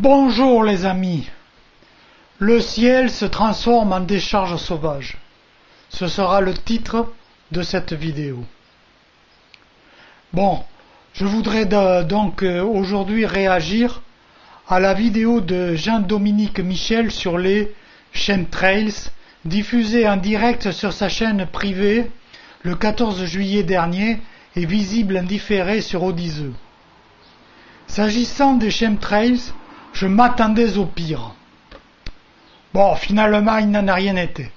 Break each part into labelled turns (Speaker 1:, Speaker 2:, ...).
Speaker 1: Bonjour les amis. Le ciel se transforme en décharge sauvage. Ce sera le titre de cette vidéo. Bon, je voudrais donc aujourd'hui réagir à la vidéo de Jean-Dominique Michel sur les chemtrails, diffusée en direct sur sa chaîne privée le 14 juillet dernier et visible en différé sur Odysee. S'agissant des chemtrails, je m'attendais au pire. Bon, finalement, il n'en a rien été.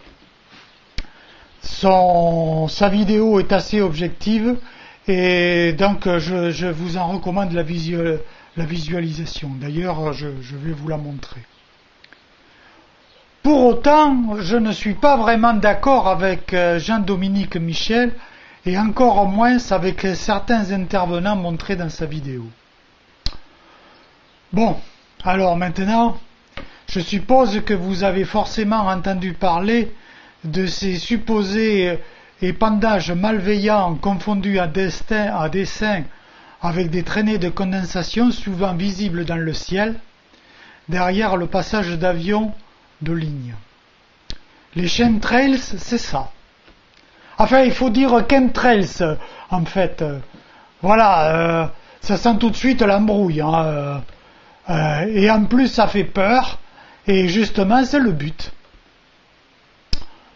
Speaker 1: Sa vidéo est assez objective et donc je vous en recommande la visualisation. D'ailleurs, je vais vous la montrer. Pour autant, je ne suis pas vraiment d'accord avec Jean-Dominique Michel et encore moins avec certains intervenants montrés dans sa vidéo. Bon, alors maintenant, je suppose que vous avez forcément entendu parler de ces supposés épandages malveillants confondus à dessein avec des traînées de condensation souvent visibles dans le ciel, derrière le passage d'avions de ligne. Les chemtrails, c'est ça. Enfin, il faut dire chemtrails, en fait. Voilà, ça sent tout de suite l'embrouille. Et en plus, ça fait peur. Et justement, c'est le but.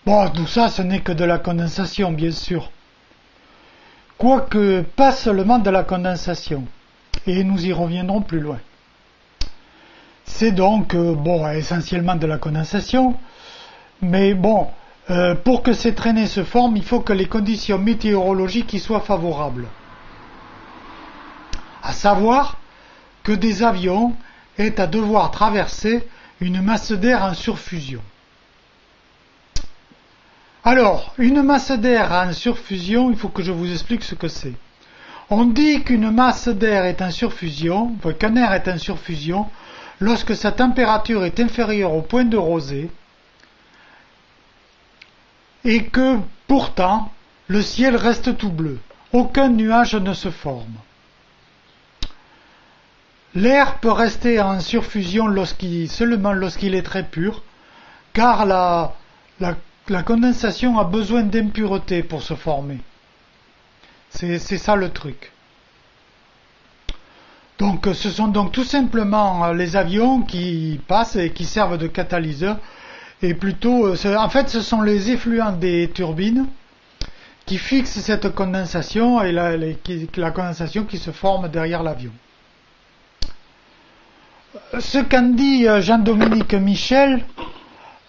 Speaker 1: Bon, tout ça, ce n'est que de la condensation, bien sûr. Quoique, pas seulement de la condensation. Et nous y reviendrons plus loin. C'est donc, essentiellement de la condensation. Mais bon, pour que ces traînées se forment, il faut que les conditions météorologiques y soient favorables. À savoir que des avions aient à devoir traverser une masse d'air en surfusion. Alors, une masse d'air en surfusion, il faut que je vous explique ce que c'est. On dit qu'une masse d'air est en surfusion, qu'un air est en surfusion, lorsque sa température est inférieure au point de rosée, et que, pourtant, le ciel reste tout bleu. Aucun nuage ne se forme. L'air peut rester en surfusion seulement lorsqu'il est très pur, car la condensation a besoin d'impuretés pour se former. C'est ça le truc. Donc ce sont donc tout simplement les avions qui passent et qui servent de catalyseur, et plutôt, en fait ce sont les effluents des turbines qui fixent cette condensation et la condensation qui se forme derrière l'avion. Ce qu'en dit Jean-Dominique Michel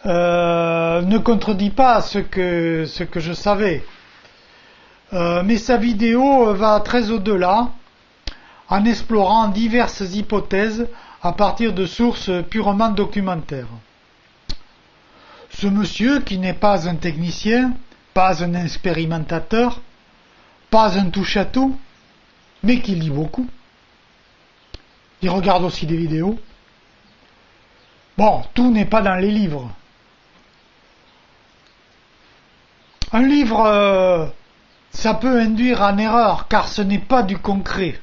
Speaker 1: ne contredit pas ce que je savais. Mais sa vidéo va très au-delà en explorant diverses hypothèses à partir de sources purement documentaires. Ce monsieur, qui n'est pas un technicien, pas un expérimentateur, pas un touche-à-tout, mais qui lit beaucoup, il regarde aussi des vidéos. Bon, tout n'est pas dans les livres. Un livre, ça peut induire en erreur, car ce n'est pas du concret.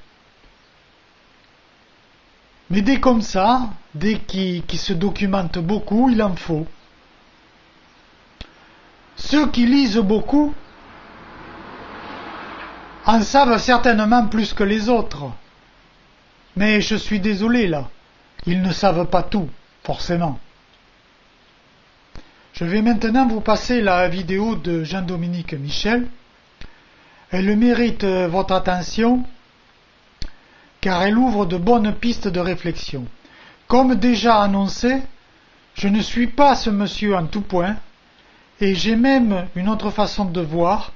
Speaker 1: Mais dès comme ça, dès qu'il se documente beaucoup, il en faut. Ceux qui lisent beaucoup en savent certainement plus que les autres. Mais je suis désolé là, ils ne savent pas tout, forcément. Je vais maintenant vous passer la vidéo de Jean-Dominique Michel. Elle mérite votre attention car elle ouvre de bonnes pistes de réflexion. Comme déjà annoncé, je ne suis pas ce monsieur en tout point et j'ai même une autre façon de voir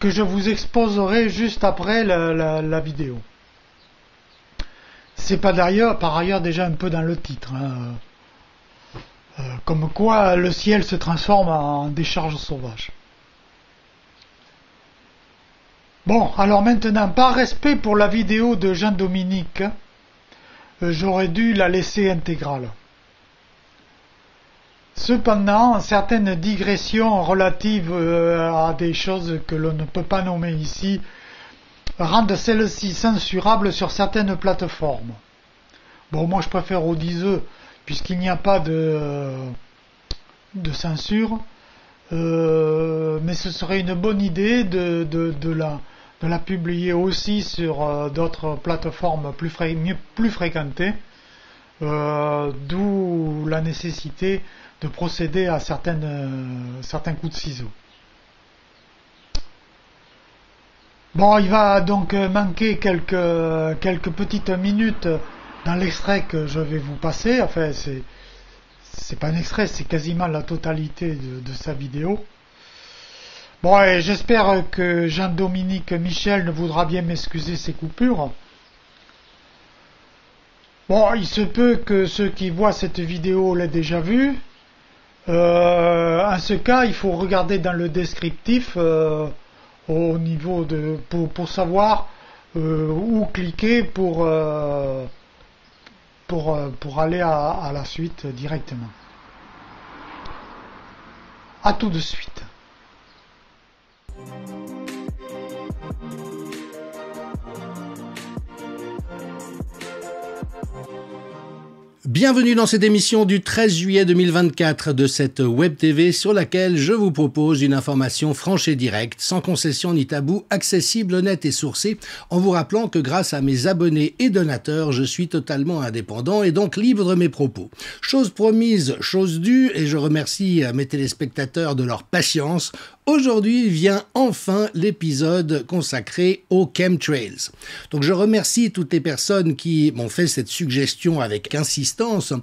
Speaker 1: que je vous exposerai juste après la vidéo. C'est par ailleurs déjà un peu dans le titre, comme quoi le ciel se transforme en décharge sauvage. Bon, alors maintenant, par respect pour la vidéo de Jean-Dominique, j'aurais dû la laisser intégrale. Cependant, certaines digressions relatives à des choses que l'on ne peut pas nommer ici rendent celles-ci censurables sur certaines plateformes. Bon, moi je préfère Odysee, puisqu'il n'y a pas de censure. Mais ce serait une bonne idée de la publier aussi sur d'autres plateformes plus fréquentées, d'où la nécessité de procéder à certains coups de ciseaux. Bon, il va donc manquer quelques petites minutes dans l'extrait que je vais vous passer. Enfin, c'est pas un extrait, c'est quasiment la totalité de sa vidéo. Bon, et j'espère que Jean-Dominique Michel ne voudra bien m'excuser ces coupures. Bon, il se peut que ceux qui voient cette vidéo l'aient déjà vue. En ce cas, il faut regarder dans le descriptif au niveau pour savoir où cliquer pour aller à la suite directement. À tout de suite.
Speaker 2: Bienvenue dans cette émission du 13 juillet 2024 de cette Web TV sur laquelle je vous propose une information franche et directe, sans concession ni tabou, accessible, nette et sourcée, en vous rappelant que grâce à mes abonnés et donateurs, je suis totalement indépendant et donc libre de mes propos. Chose promise, chose due, et je remercie mes téléspectateurs de leur patience. Aujourd'hui vient enfin l'épisode consacré aux chemtrails. Donc je remercie toutes les personnes qui m'ont fait cette suggestion avec insistance.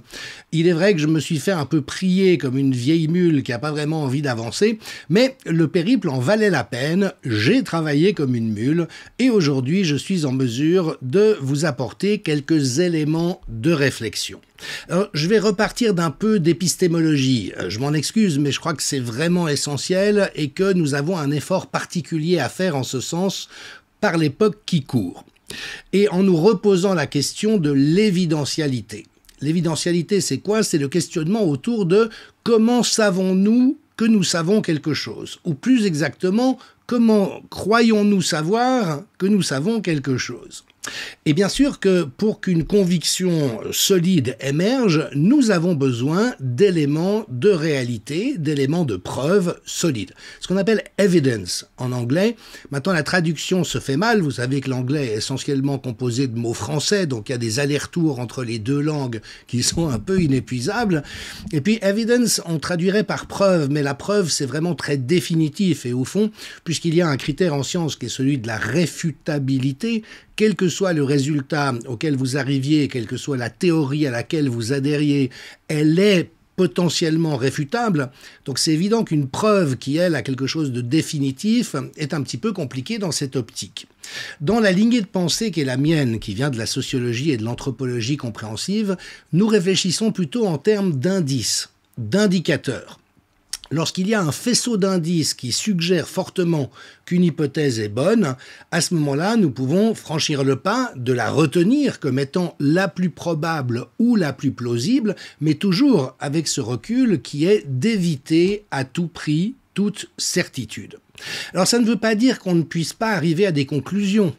Speaker 2: Il est vrai que je me suis fait un peu prier comme une vieille mule qui n'a pas vraiment envie d'avancer, mais le périple en valait la peine, j'ai travaillé comme une mule et aujourd'hui je suis en mesure de vous apporter quelques éléments de réflexion. Alors, je vais repartir d'un peu d'épistémologie. Je m'en excuse, mais je crois que c'est vraiment essentiel et que nous avons un effort particulier à faire en ce sens par l'époque qui court. Et en nous reposant la question de l'évidentialité. L'évidentialité, c'est quoi? C'est le questionnement autour de comment savons-nous que nous savons quelque chose? Ou plus exactement, comment croyons-nous savoir que nous savons quelque chose? Et bien sûr que pour qu'une conviction solide émerge, nous avons besoin d'éléments de réalité, d'éléments de preuve solides. Ce qu'on appelle evidence en anglais. Maintenant, la traduction se fait mal. Vous savez que l'anglais est essentiellement composé de mots français, donc il y a des allers-retours entre les deux langues qui sont un peu inépuisables. Et puis evidence, on traduirait par preuve, mais la preuve, c'est vraiment très définitif. Et au fond, puisqu'il y a un critère en science qui est celui de la réfutabilité, quel que soit le résultat auquel vous arriviez, quelle que soit la théorie à laquelle vous adhériez, elle est potentiellement réfutable. Donc c'est évident qu'une preuve qui, elle, a quelque chose de définitif est un petit peu compliquée dans cette optique. Dans la lignée de pensée qui est la mienne, qui vient de la sociologie et de l'anthropologie compréhensive, nous réfléchissons plutôt en termes d'indices, d'indicateurs. Lorsqu'il y a un faisceau d'indices qui suggère fortement qu'une hypothèse est bonne, à ce moment-là, nous pouvons franchir le pas de la retenir comme étant la plus probable ou la plus plausible, mais toujours avec ce recul qui est d'éviter à tout prix toute certitude. Alors ça ne veut pas dire qu'on ne puisse pas arriver à des conclusions.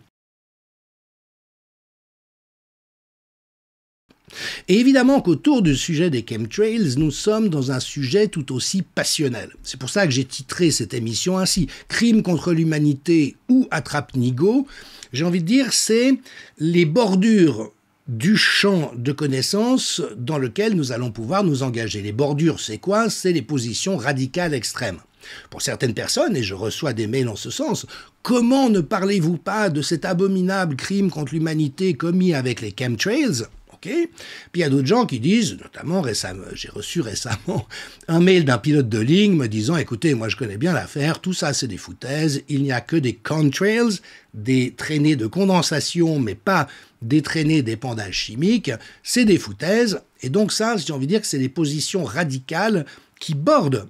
Speaker 2: Et évidemment qu'autour du sujet des chemtrails, nous sommes dans un sujet tout aussi passionnel. C'est pour ça que j'ai titré cette émission ainsi, « Crime contre l'humanité ou attrape-nigo ». J'ai envie de dire, c'est les bordures du champ de connaissances dans lequel nous allons pouvoir nous engager. Les bordures, c'est quoi? C'est les positions radicales extrêmes. Pour certaines personnes, et je reçois des mails en ce sens, comment ne parlez-vous pas de cet abominable crime contre l'humanité commis avec les chemtrails? Okay. Puis il y a d'autres gens qui disent, notamment récemment, j'ai reçu récemment un mail d'un pilote de ligne me disant « Écoutez, moi je connais bien l'affaire, tout ça c'est des foutaises, il n'y a que des contrails, des traînées de condensation, mais pas des traînées d'épandage chimique, c'est des foutaises. » Et donc ça, j'ai envie de dire que c'est des positions radicales qui bordent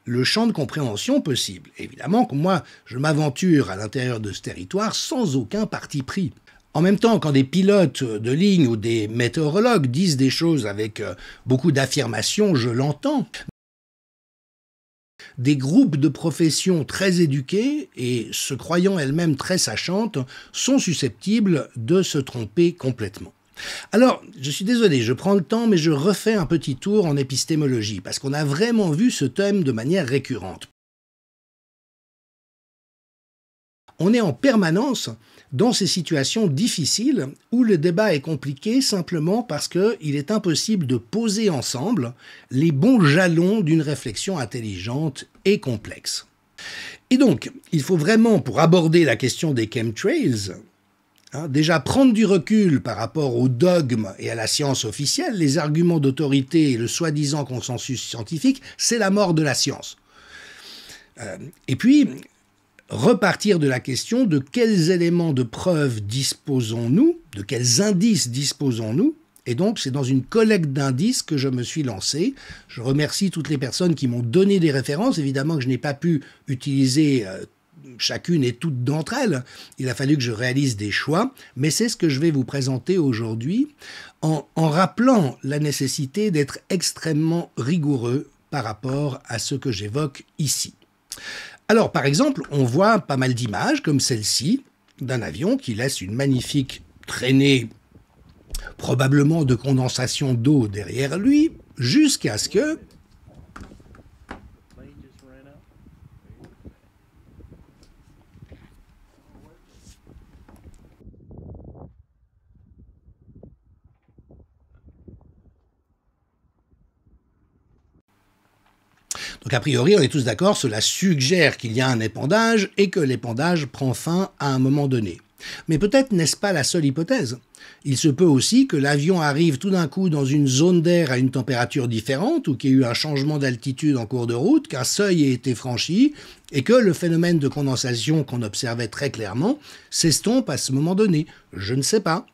Speaker 2: le champ de compréhension possible. Évidemment que moi, je m'aventure à l'intérieur de ce territoire sans aucun parti pris. En même temps, quand des pilotes de ligne ou des météorologues disent des choses avec beaucoup d'affirmation, je l'entends. Des groupes de professions très éduqués et se croyant elles-mêmes très sachantes sont susceptibles de se tromper complètement. Alors, je suis désolé, je prends le temps, mais je refais un petit tour en épistémologie, parce qu'on a vraiment vu ce thème de manière récurrente. On est en permanence dans ces situations difficiles où le débat est compliqué simplement parce qu'il est impossible de poser ensemble les bons jalons d'une réflexion intelligente et complexe. Et donc, il faut vraiment, pour aborder la question des chemtrails, déjà prendre du recul par rapport aux dogmes et à la science officielle, les arguments d'autorité et le soi-disant consensus scientifique, c'est la mort de la science. Et puis, repartir de la question de quels éléments de preuve disposons-nous, de quels indices disposons-nous, et donc c'est dans une collecte d'indices que je me suis lancé. Je remercie toutes les personnes qui m'ont donné des références, évidemment que je n'ai pas pu utiliser chacune et toutes d'entre elles, il a fallu que je réalise des choix, mais c'est ce que je vais vous présenter aujourd'hui en rappelant la nécessité d'être extrêmement rigoureux par rapport à ce que j'évoque ici. Alors, par exemple, on voit pas mal d'images, comme celle-ci, d'un avion qui laisse une magnifique traînée, probablement de condensation d'eau derrière lui, jusqu'à ce que... Donc a priori, on est tous d'accord, cela suggère qu'il y a un épandage et que l'épandage prend fin à un moment donné. Mais peut-être n'est-ce pas la seule hypothèse. Il se peut aussi que l'avion arrive tout d'un coup dans une zone d'air à une température différente ou qu'il y ait eu un changement d'altitude en cours de route, qu'un seuil ait été franchi et que le phénomène de condensation qu'on observait très clairement s'estompe à ce moment donné. Je ne sais pas.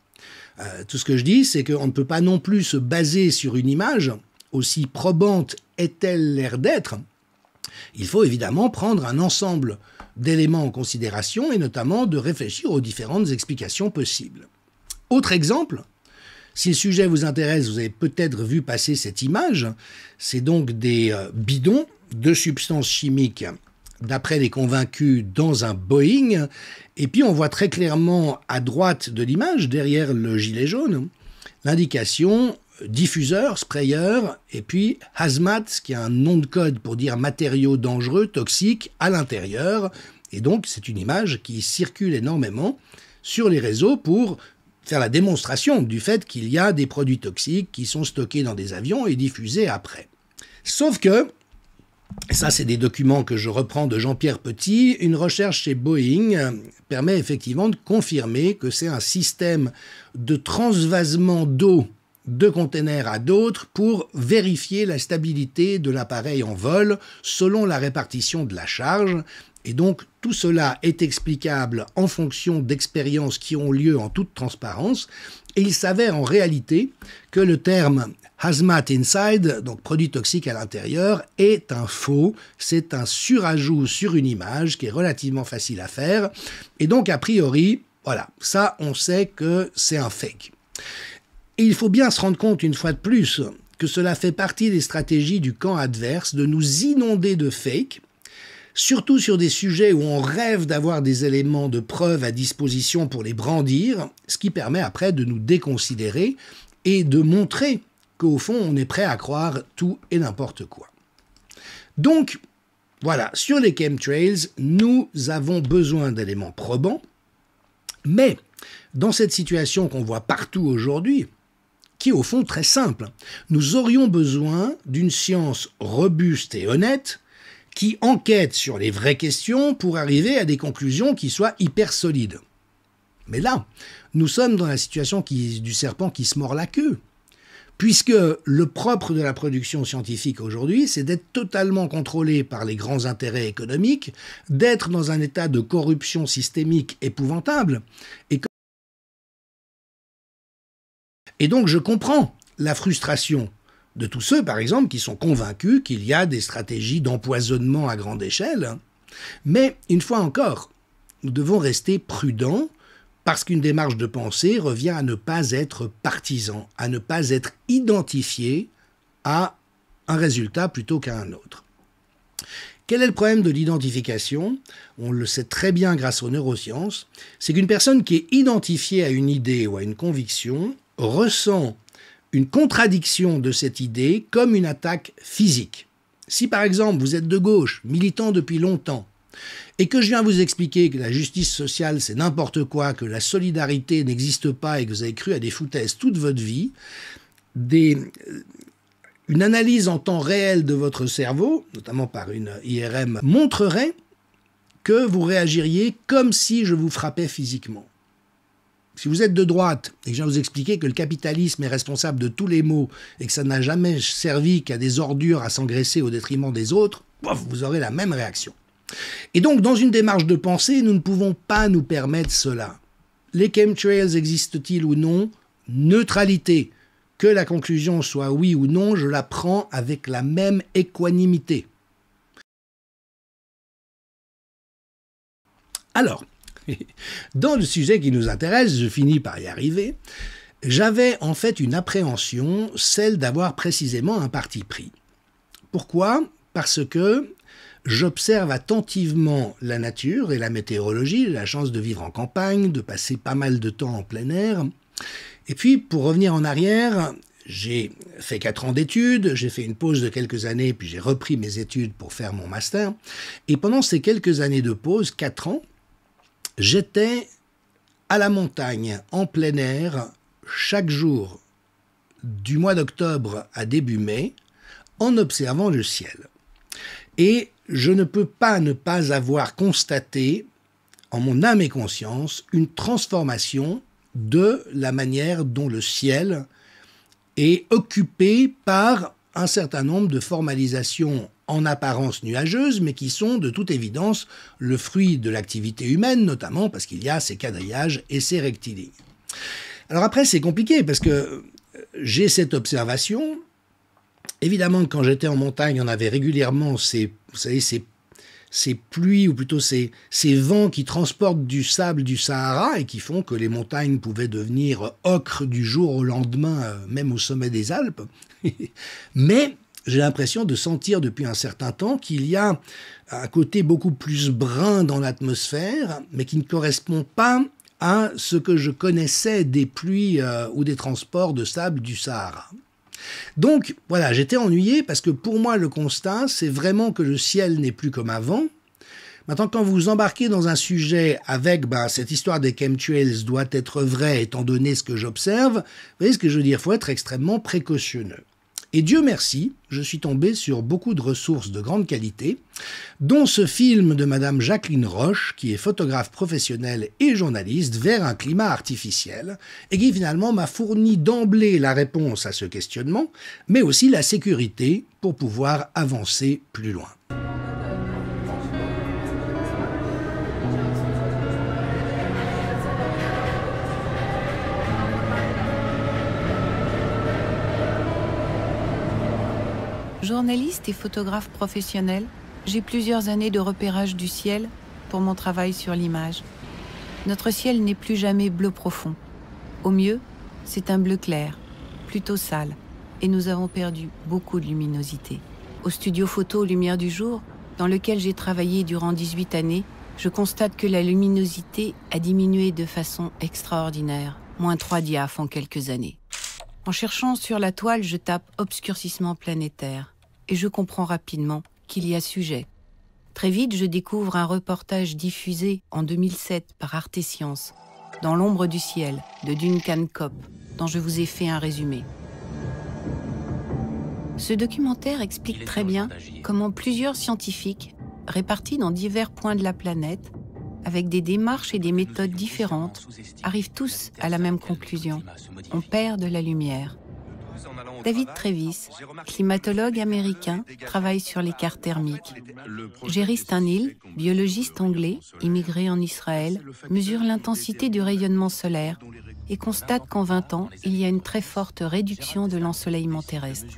Speaker 2: Tout ce que je dis, c'est qu'on ne peut pas non plus se baser sur une image, aussi probante est-elle l'air d'être. Il faut évidemment prendre un ensemble d'éléments en considération et notamment de réfléchir aux différentes explications possibles. Autre exemple, si le sujet vous intéresse, vous avez peut-être vu passer cette image, c'est donc des bidons de substances chimiques, d'après les convaincus, dans un Boeing, et puis on voit très clairement à droite de l'image, derrière le gilet jaune, l'indication diffuseur, sprayeur, et puis hazmat, qui est un nom de code pour dire matériaux dangereux, toxiques, à l'intérieur. Et donc, c'est une image qui circule énormément sur les réseaux pour faire la démonstration du fait qu'il y a des produits toxiques qui sont stockés dans des avions et diffusés après. Sauf que, et ça c'est des documents que je reprends de Jean-Pierre Petit, une recherche chez Boeing permet effectivement de confirmer que c'est un système de transvasement d'eau de containers à d'autres pour vérifier la stabilité de l'appareil en vol selon la répartition de la charge. Et donc tout cela est explicable en fonction d'expériences qui ont lieu en toute transparence. Et il s'avère en réalité que le terme hazmat inside, donc produit toxique à l'intérieur, est un faux. C'est un surajout sur une image qui est relativement facile à faire. Et donc a priori, voilà, ça on sait que c'est un fake. Et il faut bien se rendre compte une fois de plus que cela fait partie des stratégies du camp adverse de nous inonder de fakes, surtout sur des sujets où on rêve d'avoir des éléments de preuve à disposition pour les brandir, ce qui permet après de nous déconsidérer et de montrer qu'au fond on est prêt à croire tout et n'importe quoi. Donc, voilà, sur les chemtrails, nous avons besoin d'éléments probants, mais dans cette situation qu'on voit partout aujourd'hui, qui est au fond très simple. Nous aurions besoin d'une science robuste et honnête qui enquête sur les vraies questions pour arriver à des conclusions qui soient hyper solides. Mais là, nous sommes dans la situation du serpent qui se mord la queue, puisque le propre de la production scientifique aujourd'hui, c'est d'être totalement contrôlé par les grands intérêts économiques, d'être dans un état de corruption systémique épouvantable, et donc je comprends la frustration de tous ceux, par exemple, qui sont convaincus qu'il y a des stratégies d'empoisonnement à grande échelle. Mais, une fois encore, nous devons rester prudents parce qu'une démarche de pensée revient à ne pas être partisan, à ne pas être identifié à un résultat plutôt qu'à un autre. Quel est le problème de l'identification ? On le sait très bien grâce aux neurosciences. C'est qu'une personne qui est identifiée à une idée ou à une conviction ressent une contradiction de cette idée comme une attaque physique. Si par exemple vous êtes de gauche, militant depuis longtemps, et que je viens vous expliquer que la justice sociale c'est n'importe quoi, que la solidarité n'existe pas et que vous avez cru à des foutaises toute votre vie, une analyse en temps réel de votre cerveau, notamment par une IRM, montrerait que vous réagiriez comme si je vous frappais physiquement. Si vous êtes de droite et que je viens vous expliquer que le capitalisme est responsable de tous les maux et que ça n'a jamais servi qu'à des ordures à s'engraisser au détriment des autres, vous aurez la même réaction. Et donc, dans une démarche de pensée, nous ne pouvons pas nous permettre cela. Les chemtrails existent-ils ou non? Neutralité. Que la conclusion soit oui ou non, je la prends avec la même équanimité. Alors, dans le sujet qui nous intéresse, je finis par y arriver, j'avais en fait une appréhension, celle d'avoir précisément un parti pris. Pourquoi? Parce que j'observe attentivement la nature et la météorologie, j'ai la chance de vivre en campagne, de passer pas mal de temps en plein air. Et puis, pour revenir en arrière, j'ai fait 4 ans d'études, j'ai fait une pause de quelques années, puis j'ai repris mes études pour faire mon master. Et pendant ces quelques années de pause, 4 ans, j'étais à la montagne, en plein air, chaque jour, du mois d'octobre à début mai, en observant le ciel. Et je ne peux pas ne pas avoir constaté, en mon âme et conscience, une transformation de la manière dont le ciel est occupé par un certain nombre de formalisations en apparence nuageuses, mais qui sont de toute évidence le fruit de l'activité humaine, notamment parce qu'il y a ces quadrillages et ces rectilignes. Alors après, c'est compliqué, parce que j'ai cette observation. Évidemment, quand j'étais en montagne, on avait régulièrement ces pluies, ou plutôt ces vents qui transportent du sable du Sahara et qui font que les montagnes pouvaient devenir ocre du jour au lendemain, même au sommet des Alpes. Mais j'ai l'impression de sentir depuis un certain temps qu'il y a un côté beaucoup plus brun dans l'atmosphère, mais qui ne correspond pas à ce que je connaissais des pluies ou des transports de sable du Sahara. Donc, voilà, j'étais ennuyé parce que pour moi, le constat, c'est vraiment que le ciel n'est plus comme avant. Maintenant, quand vous embarquez dans un sujet avec cette histoire des chemtrails doit être vraie étant donné ce que j'observe, vous voyez ce que je veux dire, il faut être extrêmement précautionneux. Et Dieu merci, je suis tombé sur beaucoup de ressources de grande qualité, dont ce film de Madame Jacqueline Roche, qui est photographe professionnelle et journaliste, Vers un climat artificiel, et qui finalement m'a fourni d'emblée la réponse à ce questionnement, mais aussi la sécurité pour pouvoir avancer plus loin.
Speaker 3: Journaliste et photographe professionnel, j'ai plusieurs années de repérage du ciel pour mon travail sur l'image. Notre ciel n'est plus jamais bleu profond. Au mieux, c'est un bleu clair, plutôt sale, et nous avons perdu beaucoup de luminosité. Au studio photo Lumière du jour, dans lequel j'ai travaillé durant 18 années, je constate que la luminosité a diminué de façon extraordinaire, -3 diaphes en quelques années. En cherchant sur la toile, je tape « obscurcissement planétaire » et je comprends rapidement qu'il y a sujet. Très vite, je découvre un reportage diffusé en 2007 par Arte Science, « Dans l'ombre du ciel » de Duncan Kopp, dont je vous ai fait un résumé. Ce documentaire explique très bien comment plusieurs scientifiques, répartis dans divers points de la planète, avec des démarches et des méthodes différentes, arrivent tous à la même conclusion. On perd de la lumière. David Travis, climatologue américain, travaille sur l'écart thermique. Jerry Stanhill, biologiste anglais, immigré en Israël, mesure l'intensité du rayonnement solaire et constate qu'en 20 ans, il y a une très forte réduction de l'ensoleillement terrestre.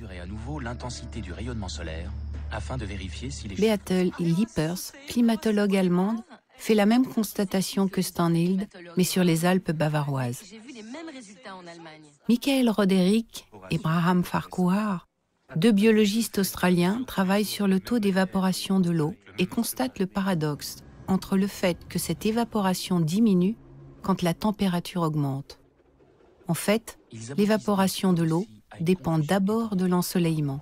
Speaker 3: Beatle Lippers, climatologue allemande, fait la même constatation que Stanhill, mais sur les Alpes bavaroises. Michael Roderick et Braham Farquhar, 2 biologistes australiens, travaillent sur le taux d'évaporation de l'eau et constatent le paradoxe entre le fait que cette évaporation diminue quand la température augmente. En fait, l'évaporation de l'eau dépend d'abord de l'ensoleillement.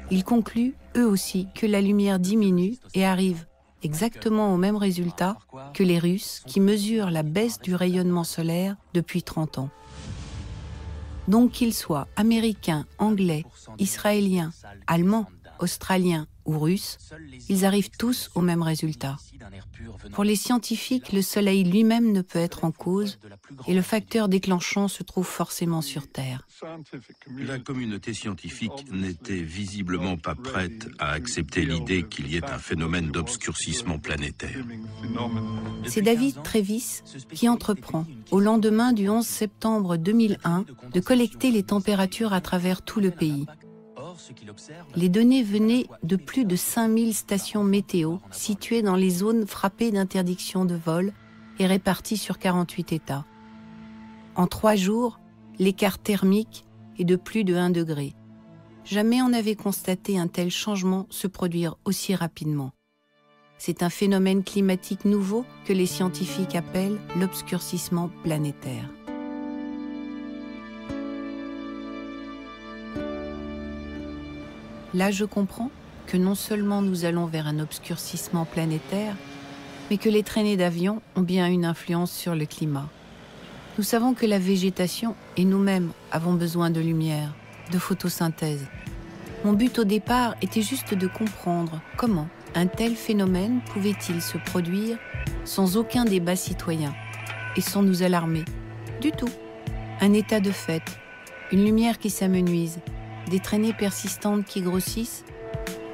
Speaker 3: Ils concluent, eux aussi, que la lumière diminue et arrive exactement au même résultat que les Russes qui mesurent la baisse du rayonnement solaire depuis 30 ans. Donc qu'ils soient américains, anglais, israéliens, allemands, australiens ou russes, ils arrivent tous au même résultat. Pour les scientifiques, le Soleil lui-même ne peut être en cause et le facteur déclenchant se trouve forcément sur Terre.
Speaker 4: La communauté scientifique n'était visiblement pas prête à accepter l'idée qu'il y ait un phénomène d'obscurcissement planétaire.
Speaker 3: C'est David Travis qui entreprend, au lendemain du 11 septembre 2001, de collecter les températures à travers tout le pays. Les données venaient de plus de 5000 stations météo situées dans les zones frappées d'interdiction de vol et réparties sur 48 États. En 3 jours, l'écart thermique est de plus de 1 degré. Jamais on n'avait constaté un tel changement se produire aussi rapidement. C'est un phénomène climatique nouveau que les scientifiques appellent l'obscurcissement planétaire. Là, je comprends que non seulement nous allons vers un obscurcissement planétaire, mais que les traînées d'avions ont bien une influence sur le climat. Nous savons que la végétation et nous-mêmes avons besoin de lumière, de photosynthèse. Mon but au départ était juste de comprendre comment un tel phénomène pouvait-il se produire sans aucun débat citoyen et sans nous alarmer. Du tout. Un état de fait, une lumière qui s'amenuise, des traînées persistantes qui grossissent,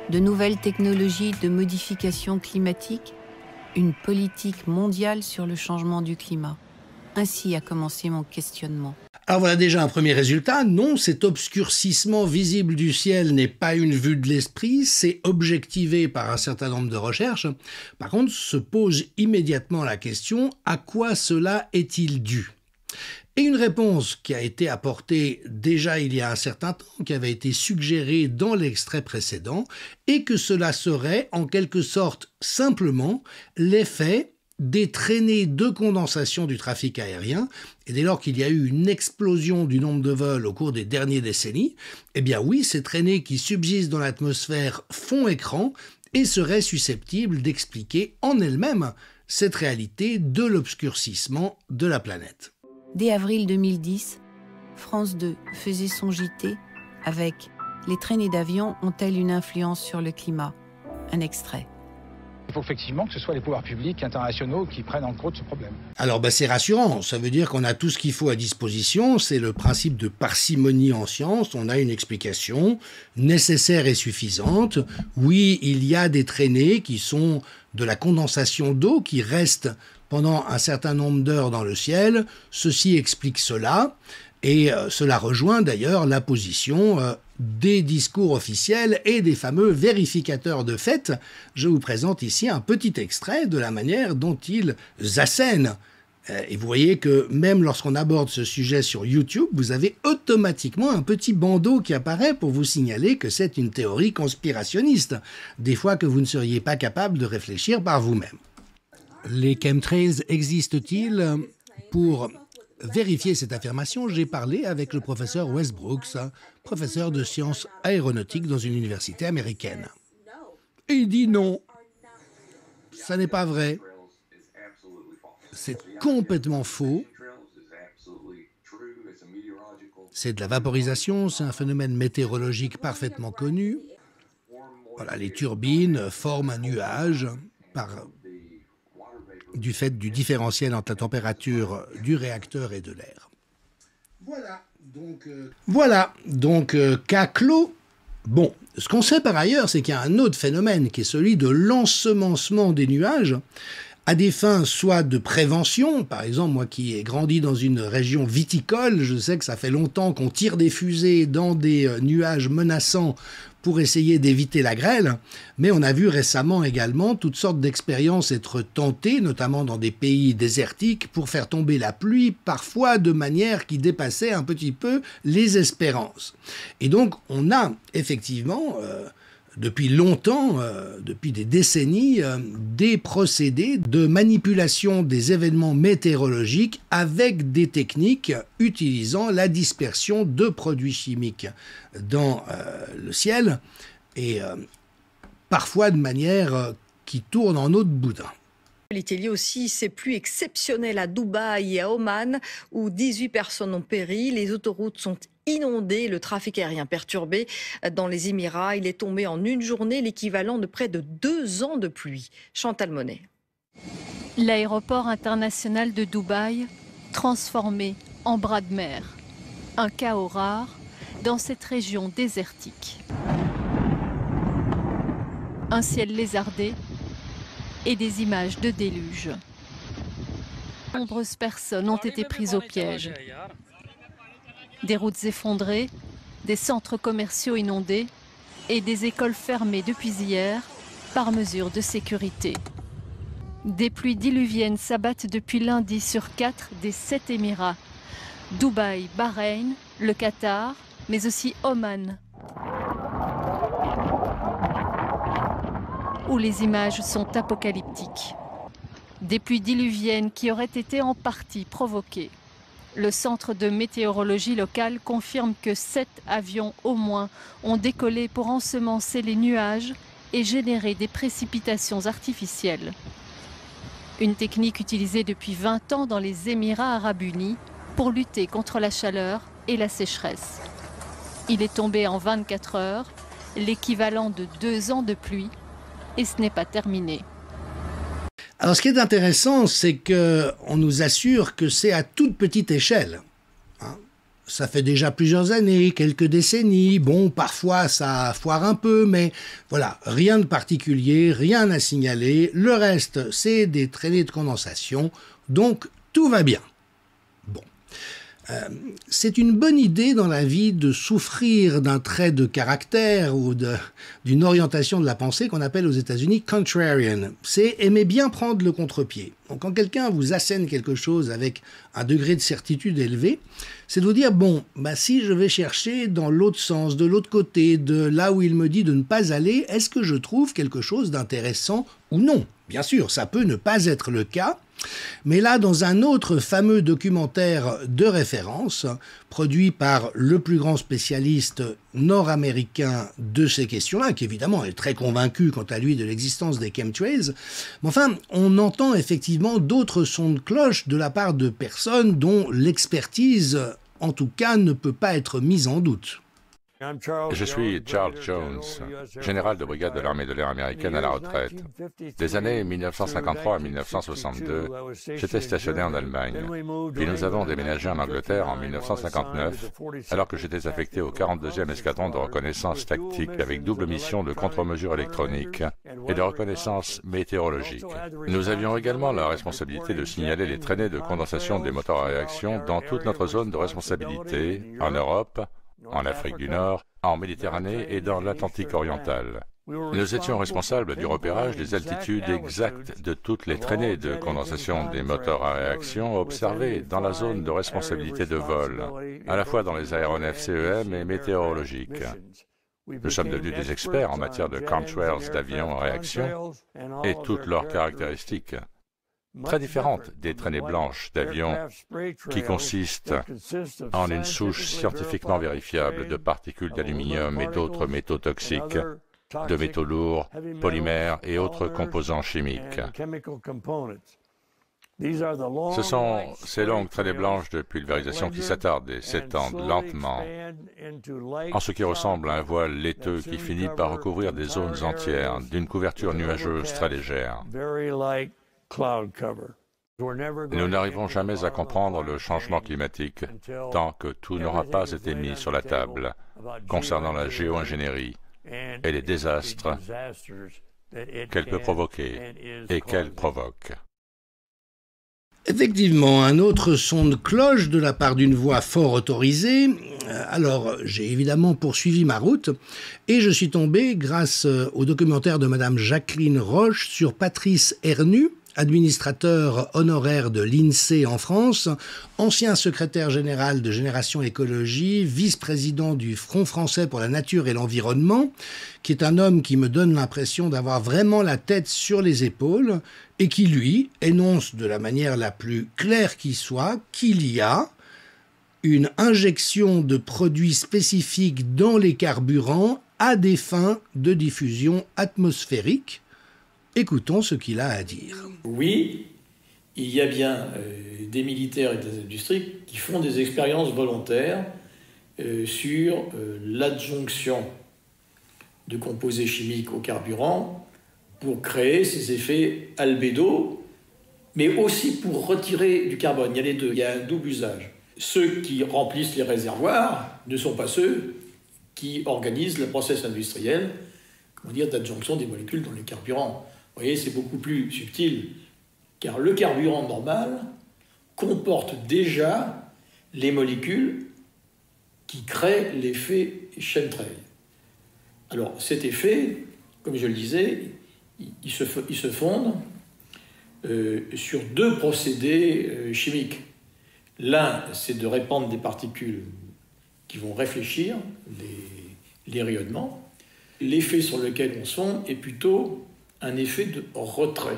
Speaker 3: de nouvelles technologies de modification climatique, une politique mondiale sur le changement du climat. Ainsi a commencé mon questionnement.
Speaker 2: Alors voilà déjà un premier résultat. Non, cet obscurcissement visible du ciel n'est pas une vue de l'esprit, c'est objectivé par un certain nombre de recherches. Par contre, se pose immédiatement la question, à quoi cela est-il dû ? Et une réponse qui a été apportée déjà il y a un certain temps, qui avait été suggérée dans l'extrait précédent, et que cela serait en quelque sorte simplement l'effet des traînées de condensation du trafic aérien. Et dès lors qu'il y a eu une explosion du nombre de vols au cours des dernières décennies, eh bien oui, ces traînées qui subsistent dans l'atmosphère font écran et seraient susceptibles d'expliquer en elles-mêmes cette réalité de l'obscurcissement de la planète.
Speaker 3: Dès avril 2010, France 2 faisait son JT avec « Les traînées d'avions ont-elles une influence sur le climat ?» Un extrait.
Speaker 5: Il faut effectivement que ce soit les pouvoirs publics internationaux qui prennent en compte ce problème.
Speaker 2: Alors c'est rassurant, ça veut dire qu'on a tout ce qu'il faut à disposition, c'est le principe de parcimonie en science, on a une explication nécessaire et suffisante. Oui, il y a des traînées qui sont de la condensation d'eau qui reste pendant un certain nombre d'heures dans le ciel, ceci explique cela, et cela rejoint d'ailleurs la position des discours officiels et des fameux vérificateurs de fait. Je vous présente ici un petit extrait de la manière dont ils assènent. Et vous voyez que même lorsqu'on aborde ce sujet sur YouTube, vous avez automatiquement un petit bandeau qui apparaît pour vous signaler que c'est une théorie conspirationniste, des fois que vous ne seriez pas capable de réfléchir par vous-même. Les chemtrails existent-ils ? Pour vérifier cette affirmation, j'ai parlé avec le professeur Wes Brooks, professeur de sciences aéronautiques dans une université américaine. Et il dit non, ça n'est pas vrai. C'est complètement faux. C'est de la vaporisation, c'est un phénomène météorologique parfaitement connu. Voilà, les turbines forment un nuage du fait du différentiel entre la température du réacteur et de l'air. Voilà, donc cas clos. Bon, ce qu'on sait par ailleurs, c'est qu'il y a un autre phénomène qui est celui de l'ensemencement des nuages à des fins soit de prévention. Par exemple, moi qui ai grandi dans une région viticole, je sais que ça fait longtemps qu'on tire des fusées dans des nuages menaçants pour essayer d'éviter la grêle, mais on a vu récemment également toutes sortes d'expériences être tentées, notamment dans des pays désertiques, pour faire tomber la pluie, parfois de manière qui dépassait un petit peu les espérances. Et donc, on a effectivement depuis longtemps, depuis des décennies, des procédés de manipulation des événements météorologiques avec des techniques utilisant la dispersion de produits chimiques dans le ciel et parfois de manière qui tourne en eau de boudin.
Speaker 6: Il était lié aussi ces pluies exceptionnelles à Dubaï et à Oman, où 18 personnes ont péri. Les autoroutes sont inondées, le trafic aérien perturbé. Dans les Émirats, il est tombé en une journée l'équivalent de près de 2 ans de pluie. Chantal Monet.
Speaker 7: L'aéroport international de Dubaï, transformé en bras de mer. Un chaos rare dans cette région désertique. Un ciel lézardé et des images de déluge. Nombreuses personnes ont été prises au piège. Des routes effondrées, des centres commerciaux inondés et des écoles fermées depuis hier par mesure de sécurité. Des pluies diluviennes s'abattent depuis lundi sur 4 des 7 Émirats. Dubaï, Bahreïn, le Qatar, mais aussi Oman, où les images sont apocalyptiques. Des pluies diluviennes qui auraient été en partie provoquées. Le centre de météorologie locale confirme que 7 avions au moins ont décollé pour ensemencer les nuages et générer des précipitations artificielles. Une technique utilisée depuis 20 ans dans les Émirats arabes unis pour lutter contre la chaleur et la sécheresse. Il est tombé en 24 heures, l'équivalent de 2 ans de pluie. Et ce n'est pas terminé.
Speaker 2: Alors ce qui est intéressant, c'est qu'on nous assure que c'est à toute petite échelle. Ça fait déjà plusieurs années, quelques décennies, bon, parfois ça foire un peu, mais voilà, rien de particulier, rien à signaler. Le reste, c'est des traînées de condensation, donc tout va bien. Bon. C'est une bonne idée dans la vie de souffrir d'un trait de caractère ou d'une orientation de la pensée qu'on appelle aux États-Unis contrarian. C'est aimer bien prendre le contre-pied. Donc quand quelqu'un vous assène quelque chose avec un degré de certitude élevé, c'est de vous dire, bon, bah, si je vais chercher dans l'autre sens, de l'autre côté, de là où il me dit de ne pas aller, est-ce que je trouve quelque chose d'intéressant ou non? Bien sûr, ça peut ne pas être le cas. Mais là, dans un autre fameux documentaire de référence, produit par le plus grand spécialiste nord-américain de ces questions-là, qui évidemment est très convaincu quant à lui de l'existence des chemtrails, mais enfin, on entend effectivement d'autres sons de cloche de la part de personnes dont l'expertise, en tout cas, ne peut pas être mise en doute.
Speaker 8: Je suis Charles Jones, général de brigade de l'armée de l'air américaine à la retraite. Des années 1953 à 1962, j'étais stationné en Allemagne. Puis nous avons déménagé en Angleterre en 1959, alors que j'étais affecté au 42e escadron de reconnaissance tactique avec double mission de contre-mesures électroniques et de reconnaissance météorologique. Nous avions également la responsabilité de signaler les traînées de condensation des moteurs à réaction dans toute notre zone de responsabilité, en Europe, en Afrique du Nord, en Méditerranée et dans l'Atlantique oriental. Nous étions responsables du repérage des altitudes exactes de toutes les traînées de condensation des moteurs à réaction observées dans la zone de responsabilité de vol, à la fois dans les aéronefs CEM et météorologiques. Nous sommes devenus des experts en matière de chemtrails d'avions en réaction et toutes leurs caractéristiques, très différentes des traînées blanches d'avions qui consistent en une souche scientifiquement vérifiable de particules d'aluminium et d'autres métaux toxiques, de métaux lourds, polymères et autres composants chimiques. Ce sont ces longues traînées blanches de pulvérisation qui s'attardent et s'étendent lentement en ce qui ressemble à un voile laiteux qui finit par recouvrir des zones entières d'une couverture nuageuse très légère. Nous n'arriverons jamais à comprendre le changement climatique tant que tout n'aura pas été mis sur la table concernant la géo-ingénierie et les désastres qu'elle peut provoquer et qu'elle provoque.
Speaker 2: Effectivement, un autre son de cloche de la part d'une voix fort autorisée. Alors, j'ai évidemment poursuivi ma route et je suis tombé, grâce au documentaire de Madame Jacqueline Roche, sur Patrice Ernu, administrateur honoraire de l'INSEE en France, ancien secrétaire général de Génération Écologie, vice-président du Front français pour la nature et l'environnement, qui est un homme qui me donne l'impression d'avoir vraiment la tête sur les épaules et qui, lui, énonce de la manière la plus claire qui soit qu'il y a une injection de produits spécifiques dans les carburants à des fins de diffusion atmosphérique. Écoutons ce qu'il a à dire.
Speaker 9: Oui, il y a bien des militaires et des industries qui font des expériences volontaires sur l'adjonction de composés chimiques au carburant pour créer ces effets albédo, mais aussi pour retirer du carbone. Il y a les deux, il y a un double usage. Ceux qui remplissent les réservoirs ne sont pas ceux qui organisent le process industriel, d'adjonction des molécules dans les carburants. Vous voyez, c'est beaucoup plus subtil, car le carburant normal comporte déjà les molécules qui créent l'effet chemtrail. Alors, cet effet, comme je le disais, il se fonde sur deux procédés chimiques. L'un, c'est de répandre des particules qui vont réfléchir les rayonnements. L'effet sur lequel on se fonde est plutôt un effet de retrait.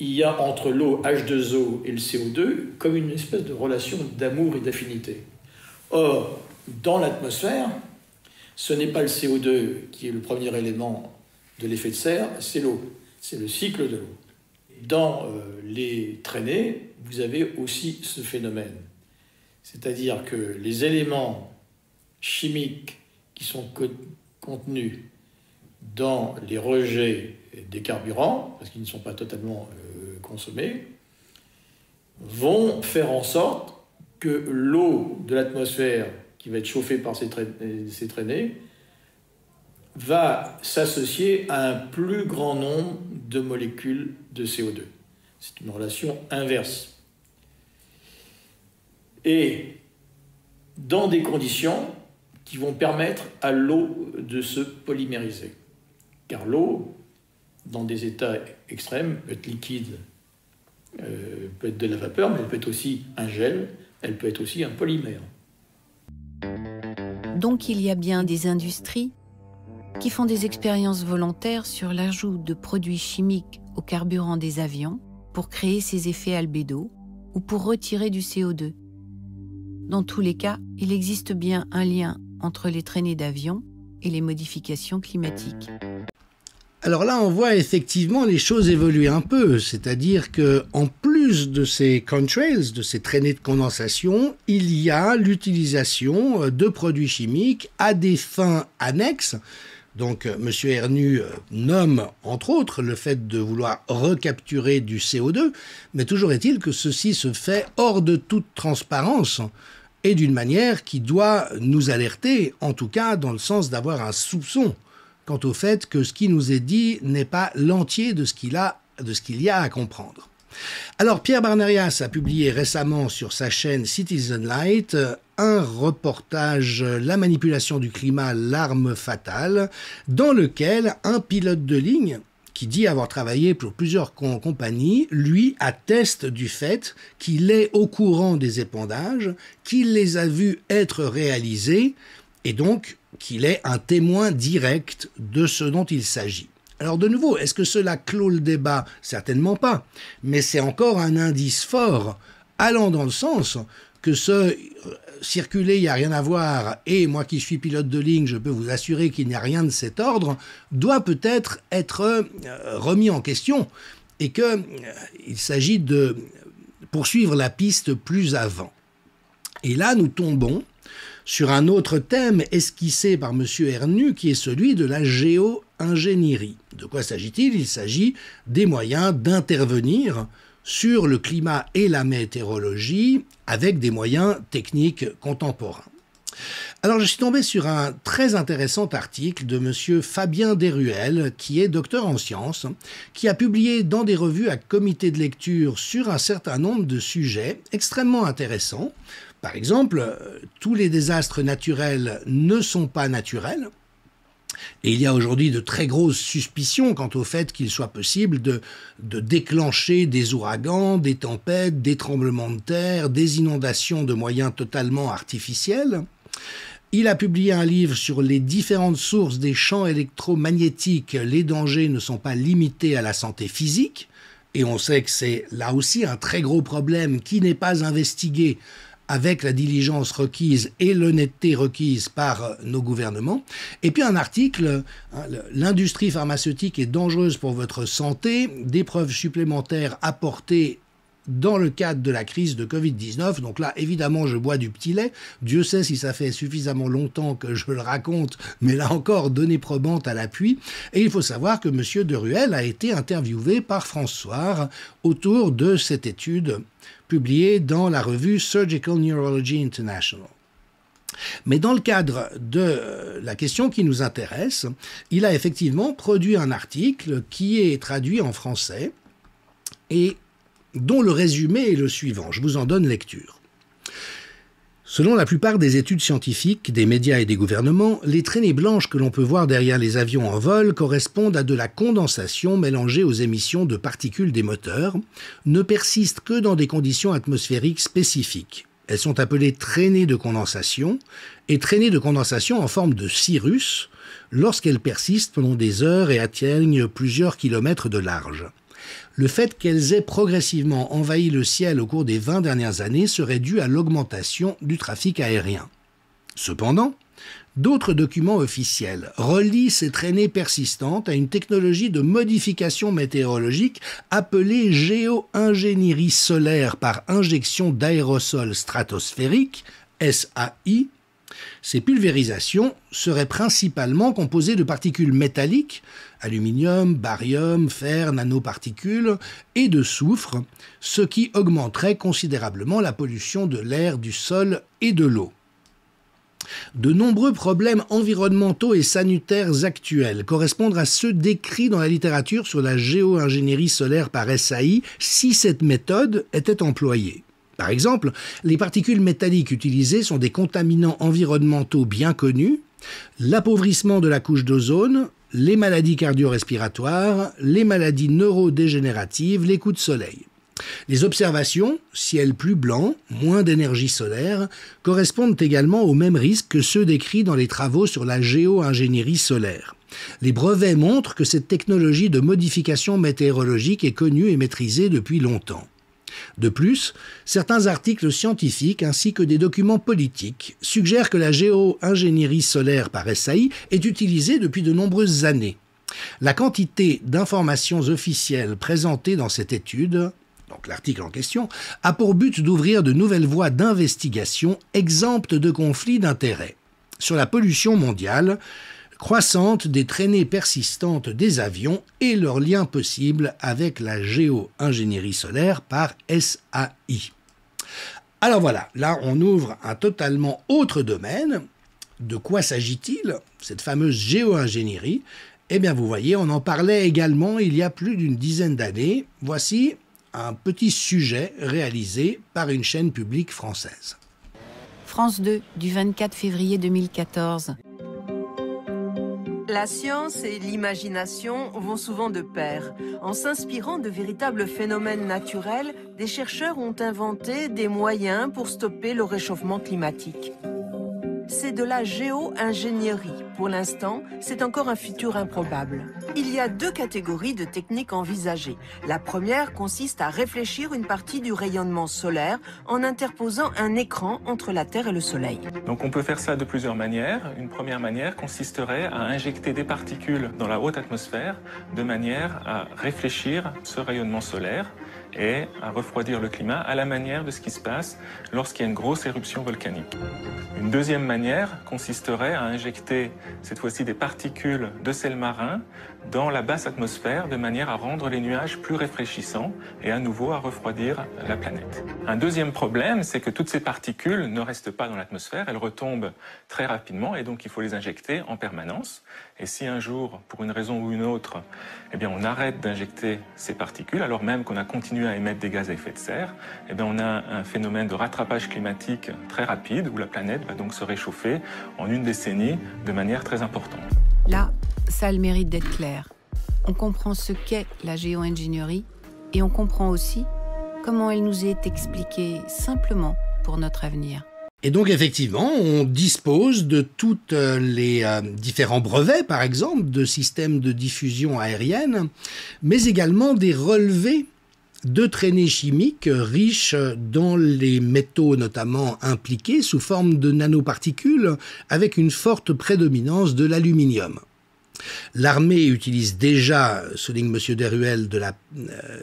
Speaker 9: Il y a entre l'eau H2O et le CO2 comme une espèce de relation d'amour et d'affinité. Or, dans l'atmosphère, ce n'est pas le CO2 qui est le premier élément de l'effet de serre, c'est l'eau. C'est le cycle de l'eau. Dans les traînées, vous avez aussi ce phénomène. C'est-à-dire que les éléments chimiques qui sont contenus dans les rejets des carburants, parce qu'ils ne sont pas totalement consommés, vont faire en sorte que l'eau de l'atmosphère qui va être chauffée par ces traînées va s'associer à un plus grand nombre de molécules de CO2. C'est une relation inverse. Et dans des conditions qui vont permettre à l'eau de se polymériser. Car l'eau, dans des états extrêmes, peut être liquide, peut être de la vapeur, mais elle peut être aussi un gel, elle peut être aussi un polymère.
Speaker 3: Donc il y a bien des industries qui font des expériences volontaires sur l'ajout de produits chimiques au carburant des avions pour créer ces effets albédo ou pour retirer du CO2. Dans tous les cas, il existe bien un lien entre les traînées d'avions et les modifications climatiques.
Speaker 2: Alors là, on voit effectivement les choses évoluer un peu, c'est-à-dire que en plus de ces contrails, de ces traînées de condensation, il y a l'utilisation de produits chimiques à des fins annexes. Donc, M. Hernu nomme, entre autres, le fait de vouloir recapturer du CO2, mais toujours est-il que ceci se fait hors de toute transparence et d'une manière qui doit nous alerter, en tout cas dans le sens d'avoir un soupçon quant au fait que ce qui nous est dit n'est pas l'entier de ce qu'il y a à comprendre. Alors, Pierre Barnerias a publié récemment sur sa chaîne Citizen Light un reportage « La manipulation du climat, l'arme fatale » dans lequel un pilote de ligne qui dit avoir travaillé pour plusieurs compagnies, lui atteste du fait qu'il est au courant des épandages, qu'il les a vus être réalisés et donc qu'il est un témoin direct de ce dont il s'agit. Alors de nouveau, est-ce que cela clôt le débat? Certainement pas, mais c'est encore un indice fort allant dans le sens que ce circuler, il n'y a rien à voir, et moi qui suis pilote de ligne, je peux vous assurer qu'il n'y a rien de cet ordre, doit peut-être être remis en question et qu'il s'agit de poursuivre la piste plus avant. Et là, nous tombons sur un autre thème esquissé par M. Hernu, qui est celui de la géo-ingénierie. De quoi s'agit-il? Il s'agit des moyens d'intervenir sur le climat et la météorologie avec des moyens techniques contemporains. Alors je suis tombé sur un très intéressant article de M. Fabien Desruelles, qui est docteur en sciences, qui a publié dans des revues à comité de lecture sur un certain nombre de sujets extrêmement intéressants. Par exemple, tous les désastres naturels ne sont pas naturels. Et il y a aujourd'hui de très grosses suspicions quant au fait qu'il soit possible de déclencher des ouragans, des tempêtes, des tremblements de terre, des inondations de moyens totalement artificiels. Il a publié un livre sur les différentes sources des champs électromagnétiques. Les dangers ne sont pas limités à la santé physique. Et on sait que c'est là aussi un très gros problème qui n'est pas investigué avec la diligence requise et l'honnêteté requise par nos gouvernements. Et puis un article, l'industrie pharmaceutique est dangereuse pour votre santé, des preuves supplémentaires apportées dans le cadre de la crise de Covid-19. Donc là, évidemment, je bois du petit lait. Dieu sait si ça fait suffisamment longtemps que je le raconte, mais là encore, données probantes à l'appui. Et il faut savoir que M. Deruel a été interviewé par François autour de cette étude publiée dans la revue Surgical Neurology International. Mais dans le cadre de la question qui nous intéresse, il a effectivement produit un article qui est traduit en français et dont le résumé est le suivant. Je vous en donne lecture. Selon la plupart des études scientifiques, des médias et des gouvernements, les traînées blanches que l'on peut voir derrière les avions en vol correspondent à de la condensation mélangée aux émissions de particules des moteurs, ne persistent que dans des conditions atmosphériques spécifiques. Elles sont appelées traînées de condensation et traînées de condensation en forme de cirrus lorsqu'elles persistent pendant des heures et atteignent plusieurs kilomètres de large. Le fait qu'elles aient progressivement envahi le ciel au cours des 20 dernières années serait dû à l'augmentation du trafic aérien. Cependant, d'autres documents officiels relient ces traînées persistantes à une technologie de modification météorologique appelée géo-ingénierie solaire par injection d'aérosols stratosphériques, SAI. Ces pulvérisations seraient principalement composées de particules métalliques, aluminium, barium, fer, nanoparticules et de soufre, ce qui augmenterait considérablement la pollution de l'air, du sol et de l'eau. De nombreux problèmes environnementaux et sanitaires actuels correspondent à ceux décrits dans la littérature sur la géo-ingénierie solaire par SAI si cette méthode était employée. Par exemple, les particules métalliques utilisées sont des contaminants environnementaux bien connus, l'appauvrissement de la couche d'ozone, les maladies cardio-respiratoires, les maladies neurodégénératives, les coups de soleil. Les observations, ciel plus blanc, moins d'énergie solaire, correspondent également aux mêmes risques que ceux décrits dans les travaux sur la géo-ingénierie solaire. Les brevets montrent que cette technologie de modification météorologique est connue et maîtrisée depuis longtemps. De plus, certains articles scientifiques ainsi que des documents politiques suggèrent que la géo-ingénierie solaire par SAI est utilisée depuis de nombreuses années. La quantité d'informations officielles présentées dans cette étude, donc l'article en question, a pour but d'ouvrir de nouvelles voies d'investigation exemptes de conflits d'intérêts sur la pollution mondiale croissante des traînées persistantes des avions et leurs liens possibles avec la géo-ingénierie solaire par SAI. Alors voilà, là on ouvre un totalement autre domaine. De quoi s'agit-il, cette fameuse géo-ingénierie? Eh bien vous voyez, on en parlait également il y a plus d'une dizaine d'années. Voici un petit sujet réalisé par une chaîne publique française.
Speaker 3: France 2, du 24 février 2014.
Speaker 10: La science et l'imagination vont souvent de pair. En s'inspirant de véritables phénomènes naturels, des chercheurs ont inventé des moyens pour stopper le réchauffement climatique. C'est de la géo-ingénierie. Pour l'instant, c'est encore un futur improbable. Il y a deux catégories de techniques envisagées. La première consiste à réfléchir une partie du rayonnement solaire en interposant un écran entre la Terre et le Soleil.
Speaker 11: Donc on peut faire ça de plusieurs manières. Une première manière consisterait à injecter des particules dans la haute atmosphère de manière à réfléchir ce rayonnement solaire et à refroidir le climat à la manière de ce qui se passe lorsqu'il y a une grosse éruption volcanique. Une deuxième manière consisterait à injecter cette fois-ci des particules de sel marin dans la basse atmosphère de manière à rendre les nuages plus réfléchissants et à nouveau à refroidir la planète. Un deuxième problème, c'est que toutes ces particules ne restent pas dans l'atmosphère, elles retombent très rapidement et donc il faut les injecter en permanence. Et si un jour, pour une raison ou une autre, eh bien on arrête d'injecter ces particules, alors même qu'on a continué à émettre des gaz à effet de serre, eh bien on a un phénomène de rattrapage climatique très rapide où la planète va donc se réchauffer en une décennie de manière très importante.
Speaker 3: Là, ça a le mérite d'être clair. On comprend ce qu'est la géo-ingénierie et on comprend aussi comment elle nous est expliquée simplement pour notre avenir.
Speaker 2: Et donc effectivement, on dispose de tous les différents brevets, par exemple, de systèmes de diffusion aérienne, mais également des relevés de traînées chimiques riches dans les métaux notamment impliqués sous forme de nanoparticules avec une forte prédominance de l'aluminium. L'armée utilise déjà, souligne M. Desruelles,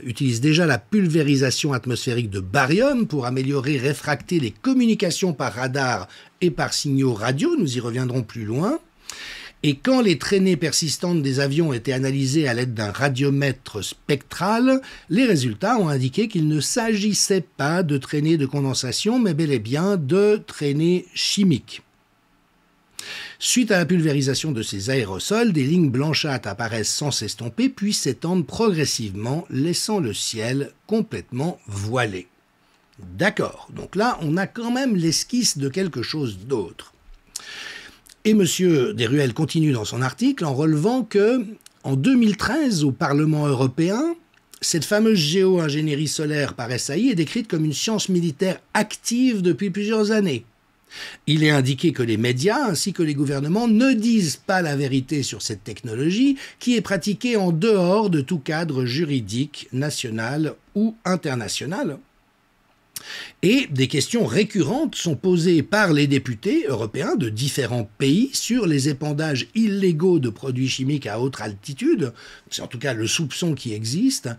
Speaker 2: utilise déjà la pulvérisation atmosphérique de barium pour améliorer et réfracter les communications par radar et par signaux radio, nous y reviendrons plus loin. Et quand les traînées persistantes des avions étaient analysées à l'aide d'un radiomètre spectral, les résultats ont indiqué qu'il ne s'agissait pas de traînées de condensation, mais bel et bien de traînées chimiques. Suite à la pulvérisation de ces aérosols, des lignes blanchâtres apparaissent sans s'estomper, puis s'étendent progressivement, laissant le ciel complètement voilé. D'accord, donc là, on a quand même l'esquisse de quelque chose d'autre. Et M. Desruelles continue dans son article en relevant que, en 2013, au Parlement européen, cette fameuse géo-ingénierie solaire par SAI est décrite comme une science militaire active depuis plusieurs années. Il est indiqué que les médias ainsi que les gouvernements ne disent pas la vérité sur cette technologie qui est pratiquée en dehors de tout cadre juridique national ou international. Et des questions récurrentes sont posées par les députés européens de différents pays sur les épandages illégaux de produits chimiques à haute altitude, c'est en tout cas le soupçon qui existe,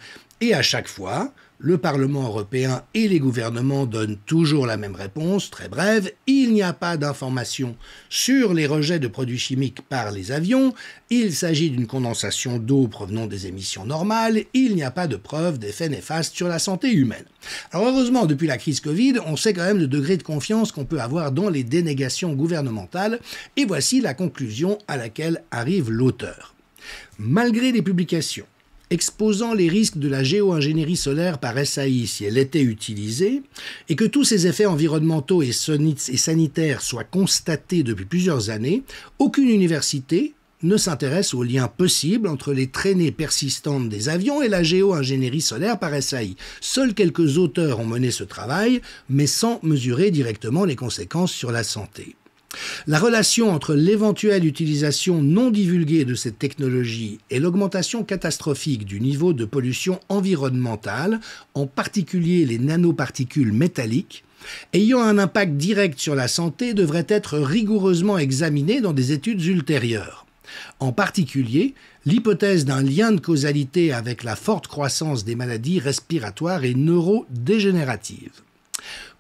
Speaker 2: et à chaque fois, le Parlement européen et les gouvernements donnent toujours la même réponse, très brève, il n'y a pas d'informations sur les rejets de produits chimiques par les avions, il s'agit d'une condensation d'eau provenant des émissions normales, il n'y a pas de preuve d'effets néfastes sur la santé humaine. Alors heureusement, depuis la crise Covid, on sait quand même le degré de confiance qu'on peut avoir dans les dénégations gouvernementales, et voici la conclusion à laquelle arrive l'auteur. Malgré les publications exposant les risques de la géo-ingénierie solaire par SAI si elle était utilisée, et que tous ces effets environnementaux et sanitaires soient constatés depuis plusieurs années, aucune université ne s'intéresse aux liens possibles entre les traînées persistantes des avions et la géo-ingénierie solaire par SAI. Seuls quelques auteurs ont mené ce travail, mais sans mesurer directement les conséquences sur la santé. La relation entre l'éventuelle utilisation non divulguée de cette technologie et l'augmentation catastrophique du niveau de pollution environnementale, en particulier les nanoparticules métalliques, ayant un impact direct sur la santé devrait être rigoureusement examinée dans des études ultérieures. En particulier, l'hypothèse d'un lien de causalité avec la forte croissance des maladies respiratoires et neurodégénératives.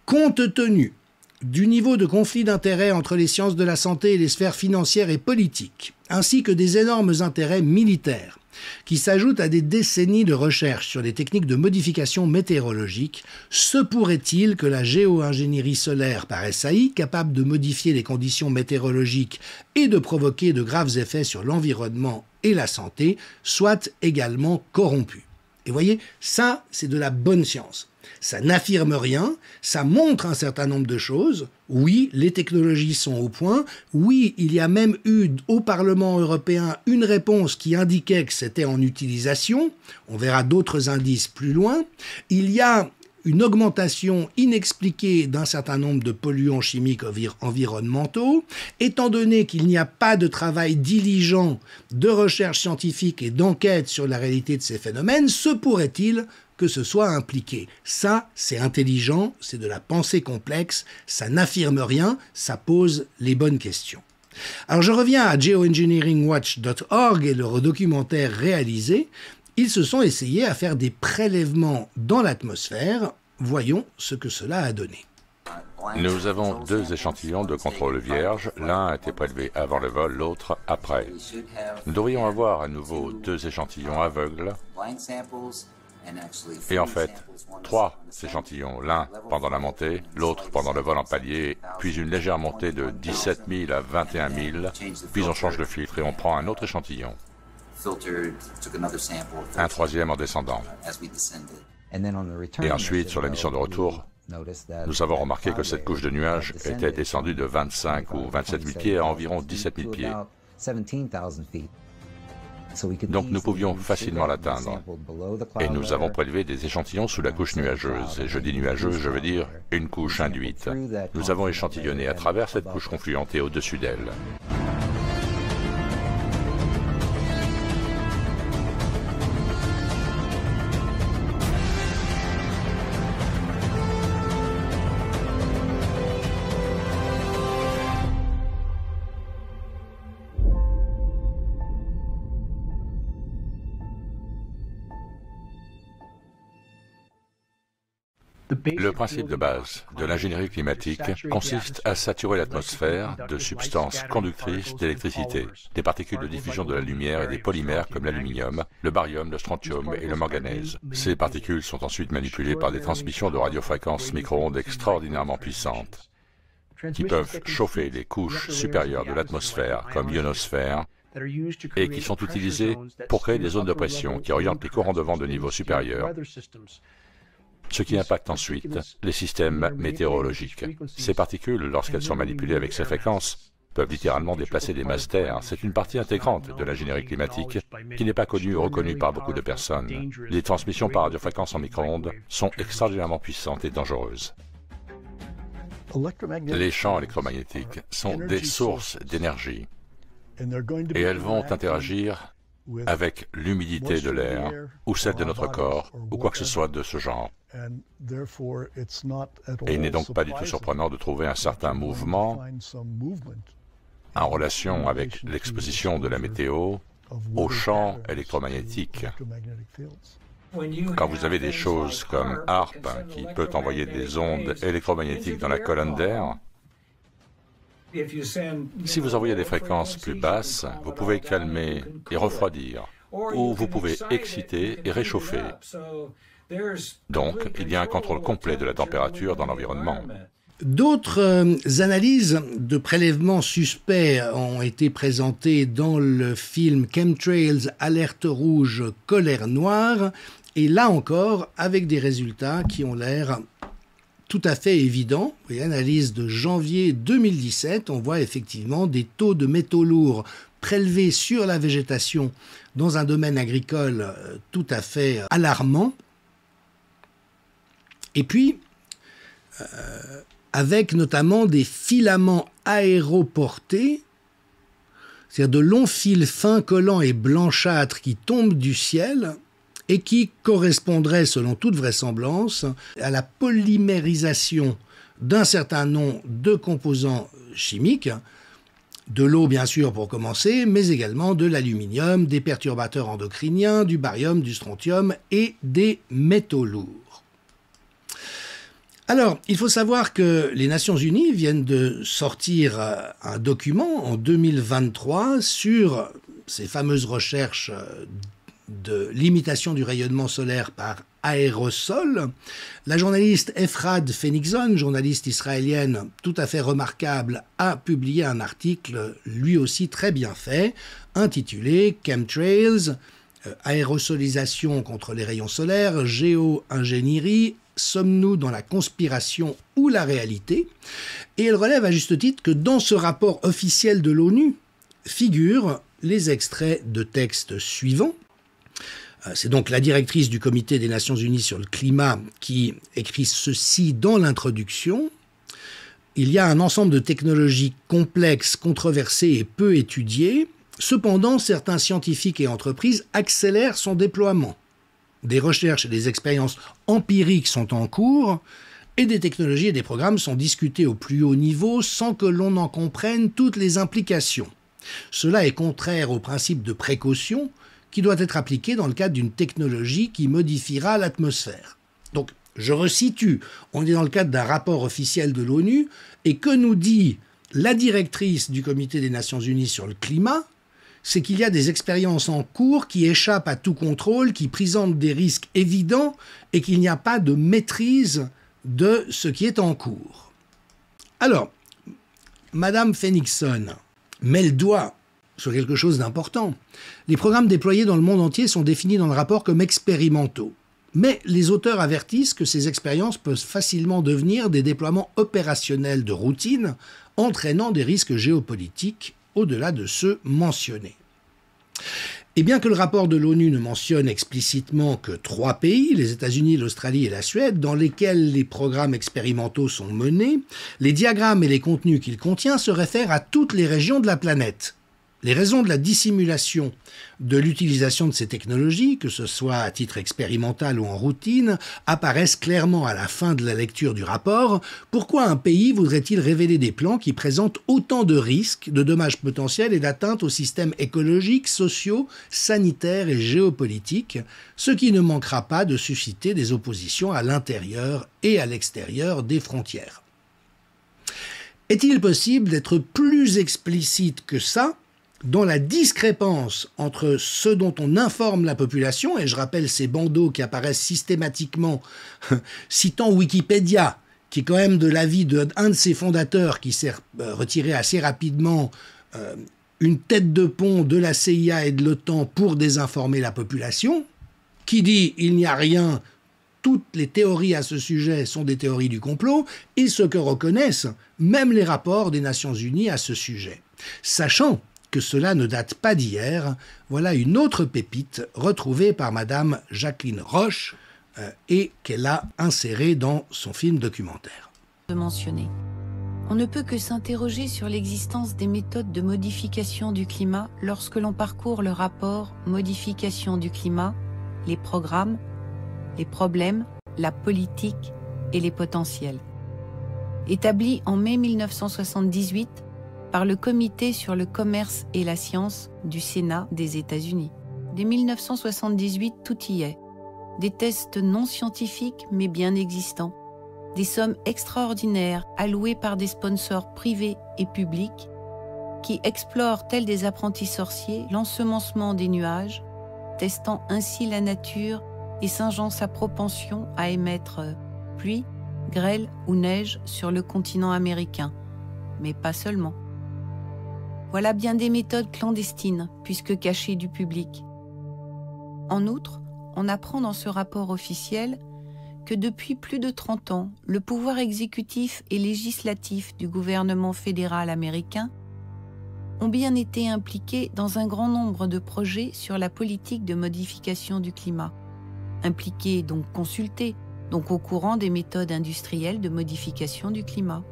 Speaker 2: Compte tenu du niveau de conflit d'intérêts entre les sciences de la santé et les sphères financières et politiques, ainsi que des énormes intérêts militaires, qui s'ajoutent à des décennies de recherche sur les techniques de modification météorologique, se pourrait-il que la géo-ingénierie solaire par SAI, capable de modifier les conditions météorologiques et de provoquer de graves effets sur l'environnement et la santé, soit également corrompue? Et voyez, ça, c'est de la bonne science. Ça n'affirme rien, ça montre un certain nombre de choses. Oui, les technologies sont au point. Oui, il y a même eu au Parlement européen une réponse qui indiquait que c'était en utilisation. On verra d'autres indices plus loin. Il y a une augmentation inexpliquée d'un certain nombre de polluants chimiques environnementaux. Étant donné qu'il n'y a pas de travail diligent de recherche scientifique et d'enquête sur la réalité de ces phénomènes, se pourrait-il que ce soit impliqué? Ça, c'est intelligent, c'est de la pensée complexe, ça n'affirme rien, ça pose les bonnes questions. Alors je reviens à geoengineeringwatch.org et leur documentaire réalisé. Ils se sont essayés à faire des prélèvements dans l'atmosphère. Voyons ce que cela a donné.
Speaker 8: Nous avons deux échantillons de contrôle vierge. L'un a été prélevé avant le vol, l'autre après. Nous devrions avoir à nouveau deux échantillons aveugles. Et en fait, trois échantillons, l'un pendant la montée, l'autre pendant le vol en palier, puis une légère montée de 17 000 à 21 000, puis on change le filtre et on prend un autre échantillon, un troisième en descendant. Et ensuite, sur la mission de retour, nous avons remarqué que cette couche de nuages était descendue de 25 ou 27 000 pieds à environ 17 000 pieds. Donc nous pouvions facilement l'atteindre. Et nous avons prélevé des échantillons sous la couche nuageuse. Et je dis nuageuse, je veux dire une couche induite. Nous avons échantillonné à travers cette couche confluentée au-dessus d'elle. Le principe de base de l'ingénierie climatique consiste à saturer l'atmosphère de substances conductrices d'électricité, des particules de diffusion de la lumière et des polymères comme l'aluminium, le barium, le strontium et le manganèse. Ces particules sont ensuite manipulées par des transmissions de radiofréquences micro-ondes extraordinairement puissantes, qui peuvent chauffer les couches supérieures de l'atmosphère comme l'ionosphère, et qui sont utilisées pour créer des zones de pression qui orientent les courants de vent de niveau supérieur, ce qui impacte ensuite les systèmes météorologiques. Ces particules, lorsqu'elles sont manipulées avec ces fréquences, peuvent littéralement déplacer des masses d'air. C'est une partie intégrante de l'ingénierie climatique qui n'est pas connue ou reconnue par beaucoup de personnes. Les transmissions par radiofréquences en micro-ondes sont extraordinairement puissantes et dangereuses. Les champs électromagnétiques sont des sources d'énergie et elles vont interagir avec l'humidité de l'air ou celle de notre corps ou quoi que ce soit de ce genre. Et il n'est donc pas du tout surprenant de trouver un certain mouvement en relation avec l'exposition de la météo aux champs électromagnétiques. Quand vous avez des choses comme HAARP qui peut envoyer des ondes électromagnétiques dans la colonne d'air, si vous envoyez des fréquences plus basses, vous pouvez calmer et refroidir, ou vous pouvez exciter et réchauffer. Donc, il y a un contrôle complet de la température dans l'environnement.
Speaker 2: D'autres analyses de prélèvements suspects ont été présentées dans le film Chemtrails, alerte rouge, colère noire, et là encore, avec des résultats qui ont l'air tout à fait évidents. Vous voyez, analyse de janvier 2017, on voit effectivement des taux de métaux lourds prélevés sur la végétation dans un domaine agricole tout à fait alarmant. Et puis, avec notamment des filaments aéroportés, c'est-à-dire de longs fils fins, collants et blanchâtres qui tombent du ciel et qui correspondraient, selon toute vraisemblance, à la polymérisation d'un certain nombre de composants chimiques, de l'eau bien sûr pour commencer, mais également de l'aluminium, des perturbateurs endocriniens, du barium, du strontium et des métaux lourds. Alors, il faut savoir que les Nations Unies viennent de sortir un document en 2023 sur ces fameuses recherches de limitation du rayonnement solaire par aérosol. La journaliste Efrat Fenixon, journaliste israélienne tout à fait remarquable, a publié un article lui aussi très bien fait, intitulé « Chemtrails, aérosolisation contre les rayons solaires, géo-ingénierie, sommes-nous dans la conspiration ou la réalité ?» Et elle relève à juste titre que dans ce rapport officiel de l'ONU figurent les extraits de textes suivants. C'est donc la directrice du Comité des Nations Unies sur le climat qui écrit ceci dans l'introduction. Il y a un ensemble de technologies complexes, controversées et peu étudiées. Cependant, certains scientifiques et entreprises accélèrent son déploiement. Des recherches et des expériences empiriques sont en cours et des technologies et des programmes sont discutés au plus haut niveau sans que l'on en comprenne toutes les implications. Cela est contraire au principe de précaution qui doit être appliqué dans le cadre d'une technologie qui modifiera l'atmosphère. Donc, je resitue, on est dans le cadre d'un rapport officiel de l'ONU, et que nous dit la directrice du Comité des Nations Unies sur le climat, c'est qu'il y a des expériences en cours qui échappent à tout contrôle, qui présentent des risques évidents, et qu'il n'y a pas de maîtrise de ce qui est en cours. Alors, Madame Fenixon met le doigt sur quelque chose d'important. Les programmes déployés dans le monde entier sont définis dans le rapport comme expérimentaux. Mais les auteurs avertissent que ces expériences peuvent facilement devenir des déploiements opérationnels de routine, entraînant des risques géopolitiques au-delà de ceux mentionnés. Et bien que le rapport de l'ONU ne mentionne explicitement que 3 pays, les États-Unis, l'Australie et la Suède, dans lesquels les programmes expérimentaux sont menés, les diagrammes et les contenus qu'il contient se réfèrent à toutes les régions de la planète. Les raisons de la dissimulation de l'utilisation de ces technologies, que ce soit à titre expérimental ou en routine, apparaissent clairement à la fin de la lecture du rapport. Pourquoi un pays voudrait-il révéler des plans qui présentent autant de risques, de dommages potentiels et d'atteintes aux systèmes écologiques, sociaux, sanitaires et géopolitiques, ce qui ne manquera pas de susciter des oppositions à l'intérieur et à l'extérieur des frontières. Est-il possible d'être plus explicite que ça dans la discrépance entre ce dont on informe la population, et je rappelle ces bandeaux qui apparaissent systématiquement citant Wikipédia, qui est quand même de l'avis d'un de ses fondateurs qui s'est retiré assez rapidement une tête de pont de la CIA et de l'OTAN pour désinformer la population, qui dit « il n'y a rien », toutes les théories à ce sujet sont des théories du complot, et ce que reconnaissent même les rapports des Nations Unies à ce sujet. Sachant que cela ne date pas d'hier, voilà une autre pépite retrouvée par Madame Jacqueline Roche et qu'elle a insérée dans son film documentaire.
Speaker 3: Mentionner. On ne peut que s'interroger sur l'existence des méthodes de modification du climat lorsque l'on parcourt le rapport Modification du climat, les programmes, les problèmes, la politique et les potentiels. Établi en mai 1978 par le Comité sur le commerce et la science du Sénat des États-Unis. Dès 1978, tout y est. Des tests non scientifiques mais bien existants. Des sommes extraordinaires allouées par des sponsors privés et publics qui explorent, tels des apprentis sorciers, l'ensemencement des nuages, testant ainsi la nature et singeant sa propension à émettre pluie, grêle ou neige sur le continent américain. Mais pas seulement. Voilà bien des méthodes clandestines, puisque cachées du public. En outre, on apprend dans ce rapport officiel que depuis plus de 30 ans, le pouvoir exécutif et législatif du gouvernement fédéral américain ont bien été impliqués dans un grand nombre de projets sur la politique de modification du climat. Impliqués, donc consultés, donc au courant des méthodes industrielles de modification du climat.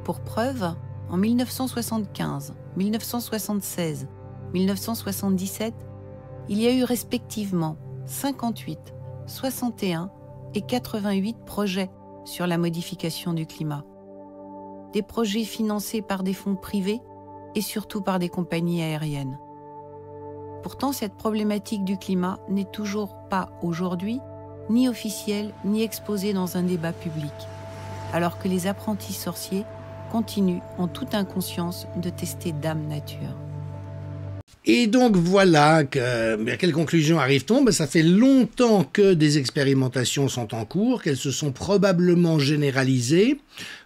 Speaker 3: Pour preuve, en 1975, 1976, 1977, il y a eu respectivement 58, 61 et 88 projets sur la modification du climat. Des projets financés par des fonds privés et surtout par des compagnies aériennes. Pourtant, cette problématique du climat n'est toujours pas aujourd'hui ni officielle ni exposée dans un débat public, alors que les apprentis sorciers continue en toute inconscience de tester Dame Nature.
Speaker 2: Et donc voilà, à quelle conclusion arrive-t-on ? Ça fait longtemps que des expérimentations sont en cours, qu'elles se sont probablement généralisées.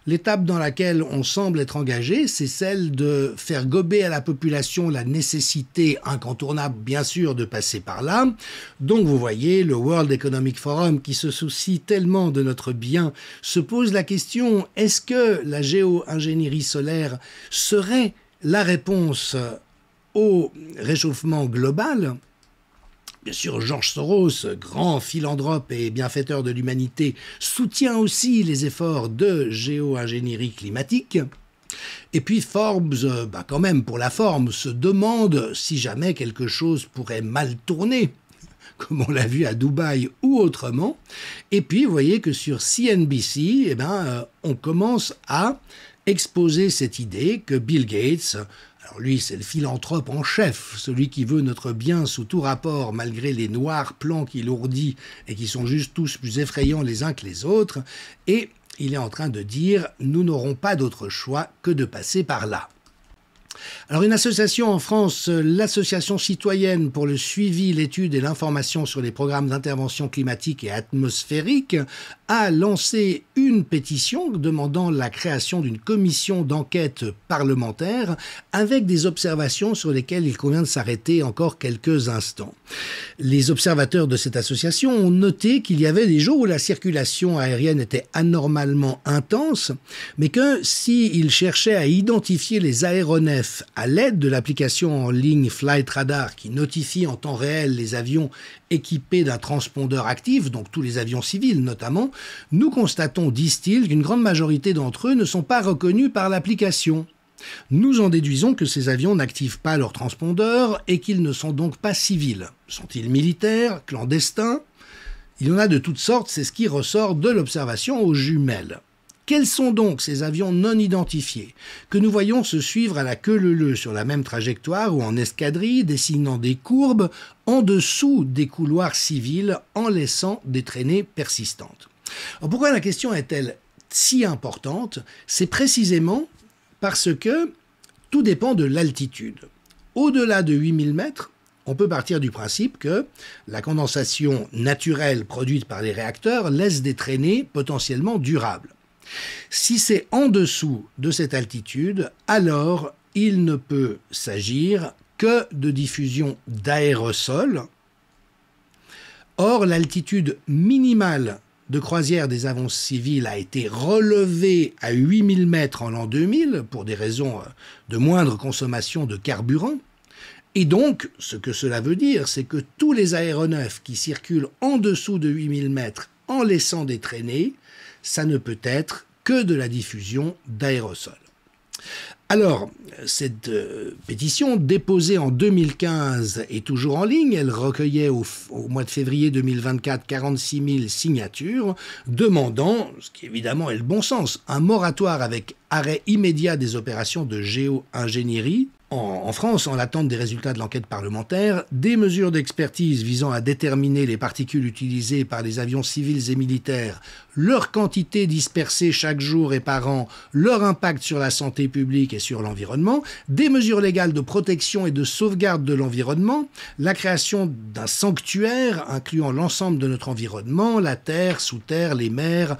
Speaker 2: L'étape dans laquelle on semble être engagé, c'est celle de faire gober à la population la nécessité incontournable, bien sûr, de passer par là. Donc vous voyez, le World Economic Forum, qui se soucie tellement de notre bien, se pose la question, est-ce que la géo-ingénierie solaire serait la réponse au réchauffement global? Bien sûr, George Soros, grand philanthrope et bienfaiteur de l'humanité, soutient aussi les efforts de géo-ingénierie climatique. Et puis Forbes, quand même pour la forme, se demande si jamais quelque chose pourrait mal tourner, comme on l'a vu à Dubaï ou autrement. Et puis vous voyez que sur CNBC, on commence à exposer cette idée que Bill Gates, alors lui c'est le philanthrope en chef, celui qui veut notre bien sous tout rapport malgré les noirs plans qu'il ourdit et qui sont juste tous plus effrayants les uns que les autres, et il est en train de dire « nous n'aurons pas d'autre choix que de passer par là ». Alors une association en France, l'Association citoyenne pour le suivi, l'étude et l'information sur les programmes d'intervention climatique et atmosphérique, a lancé une pétition demandant la création d'une commission d'enquête parlementaire avec des observations sur lesquelles il convient de s'arrêter encore quelques instants. Les observateurs de cette association ont noté qu'il y avait des jours où la circulation aérienne était anormalement intense, mais que s'ils cherchaient à identifier les aéronefs à l'aide de l'application en ligne Flight Radar qui notifie en temps réel les avions équipés d'un transpondeur actif, donc tous les avions civils notamment, nous constatons, disent-ils, qu'une grande majorité d'entre eux ne sont pas reconnus par l'application. Nous en déduisons que ces avions n'activent pas leur transpondeur et qu'ils ne sont donc pas civils. Sont-ils militaires, clandestins ? Il y en a de toutes sortes, c'est ce qui ressort de l'observation aux jumelles. Quels sont donc ces avions non identifiés que nous voyons se suivre à la queue leu-leu sur la même trajectoire ou en escadrille, dessinant des courbes en dessous des couloirs civils en laissant des traînées persistantes? Alors pourquoi la question est-elle si importante? C'est précisément parce que tout dépend de l'altitude. Au-delà de 8000 mètres, on peut partir du principe que la condensation naturelle produite par les réacteurs laisse des traînées potentiellement durables. Si c'est en dessous de cette altitude, alors il ne peut s'agir que de diffusion d'aérosols. Or, l'altitude minimale de croisière des avions civils a été relevée à 8000 mètres en l'an 2000 pour des raisons de moindre consommation de carburant. Et donc, ce que cela veut dire, c'est que tous les aéronefs qui circulent en dessous de 8000 mètres en laissant des traînées, ça ne peut être que de la diffusion d'aérosols. Alors, cette pétition déposée en 2015 est toujours en ligne. Elle recueillait au mois de février 2024 46 000 signatures demandant, ce qui évidemment est le bon sens, un moratoire avec arrêt immédiat des opérations de géo-ingénierie. En France, en l'attente des résultats de l'enquête parlementaire, des mesures d'expertise visant à déterminer les particules utilisées par les avions civils et militaires, leur quantité dispersée chaque jour et par an, leur impact sur la santé publique et sur l'environnement, des mesures légales de protection et de sauvegarde de l'environnement, la création d'un sanctuaire incluant l'ensemble de notre environnement, la terre, sous terre, les mers,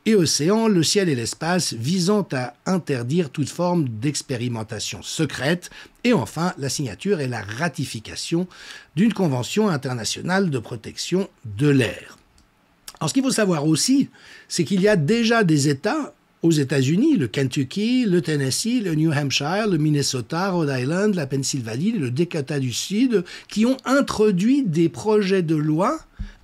Speaker 2: et océans, le ciel et l'espace, visant à interdire toute forme d'expérimentation secrète, et enfin la signature et la ratification d'une convention internationale de protection de l'air. Alors ce qu'il faut savoir aussi, c'est qu'il y a déjà des États aux États-Unis, le Kentucky, le Tennessee, le New Hampshire, le Minnesota, Rhode Island, la Pennsylvanie, le Dakota du Sud, qui ont introduit des projets de loi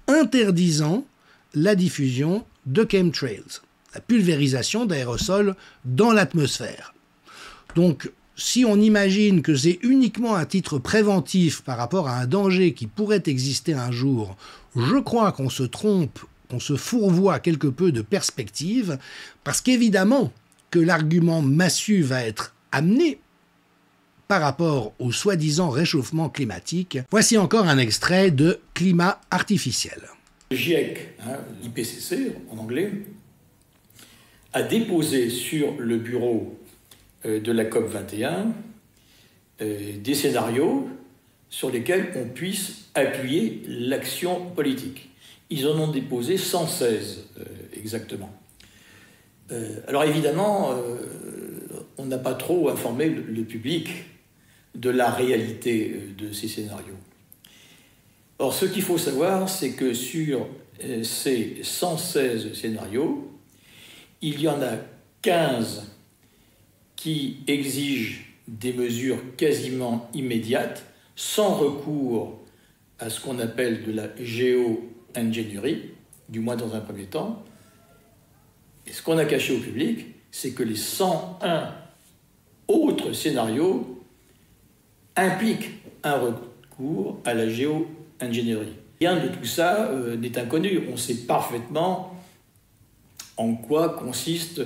Speaker 2: interdisant la diffusion de chemtrails, la pulvérisation d'aérosols dans l'atmosphère. Donc, si on imagine que c'est uniquement à titre préventif par rapport à un danger qui pourrait exister un jour, je crois qu'on se trompe, qu'on se fourvoie quelque peu de perspective, parce qu'évidemment que l'argument massu va être amené par rapport au soi-disant réchauffement climatique. Voici encore un extrait de Climat artificiel.
Speaker 9: Le GIEC, l'IPCC en anglais, a déposé sur le bureau de la COP21 des scénarios sur lesquels on puisse appuyer l'action politique. Ils en ont déposé 116 exactement. Alors évidemment, on n'a pas trop informé le public de la réalité de ces scénarios. Or, ce qu'il faut savoir, c'est que sur ces 116 scénarios, il y en a 15 qui exigent des mesures quasiment immédiates, sans recours à ce qu'on appelle de la géo-ingénierie, du moins dans un premier temps. Et ce qu'on a caché au public, c'est que les 101 autres scénarios impliquent un recours à la géo-ingénierie. Rien de tout ça n'est inconnu. On sait parfaitement en quoi consistent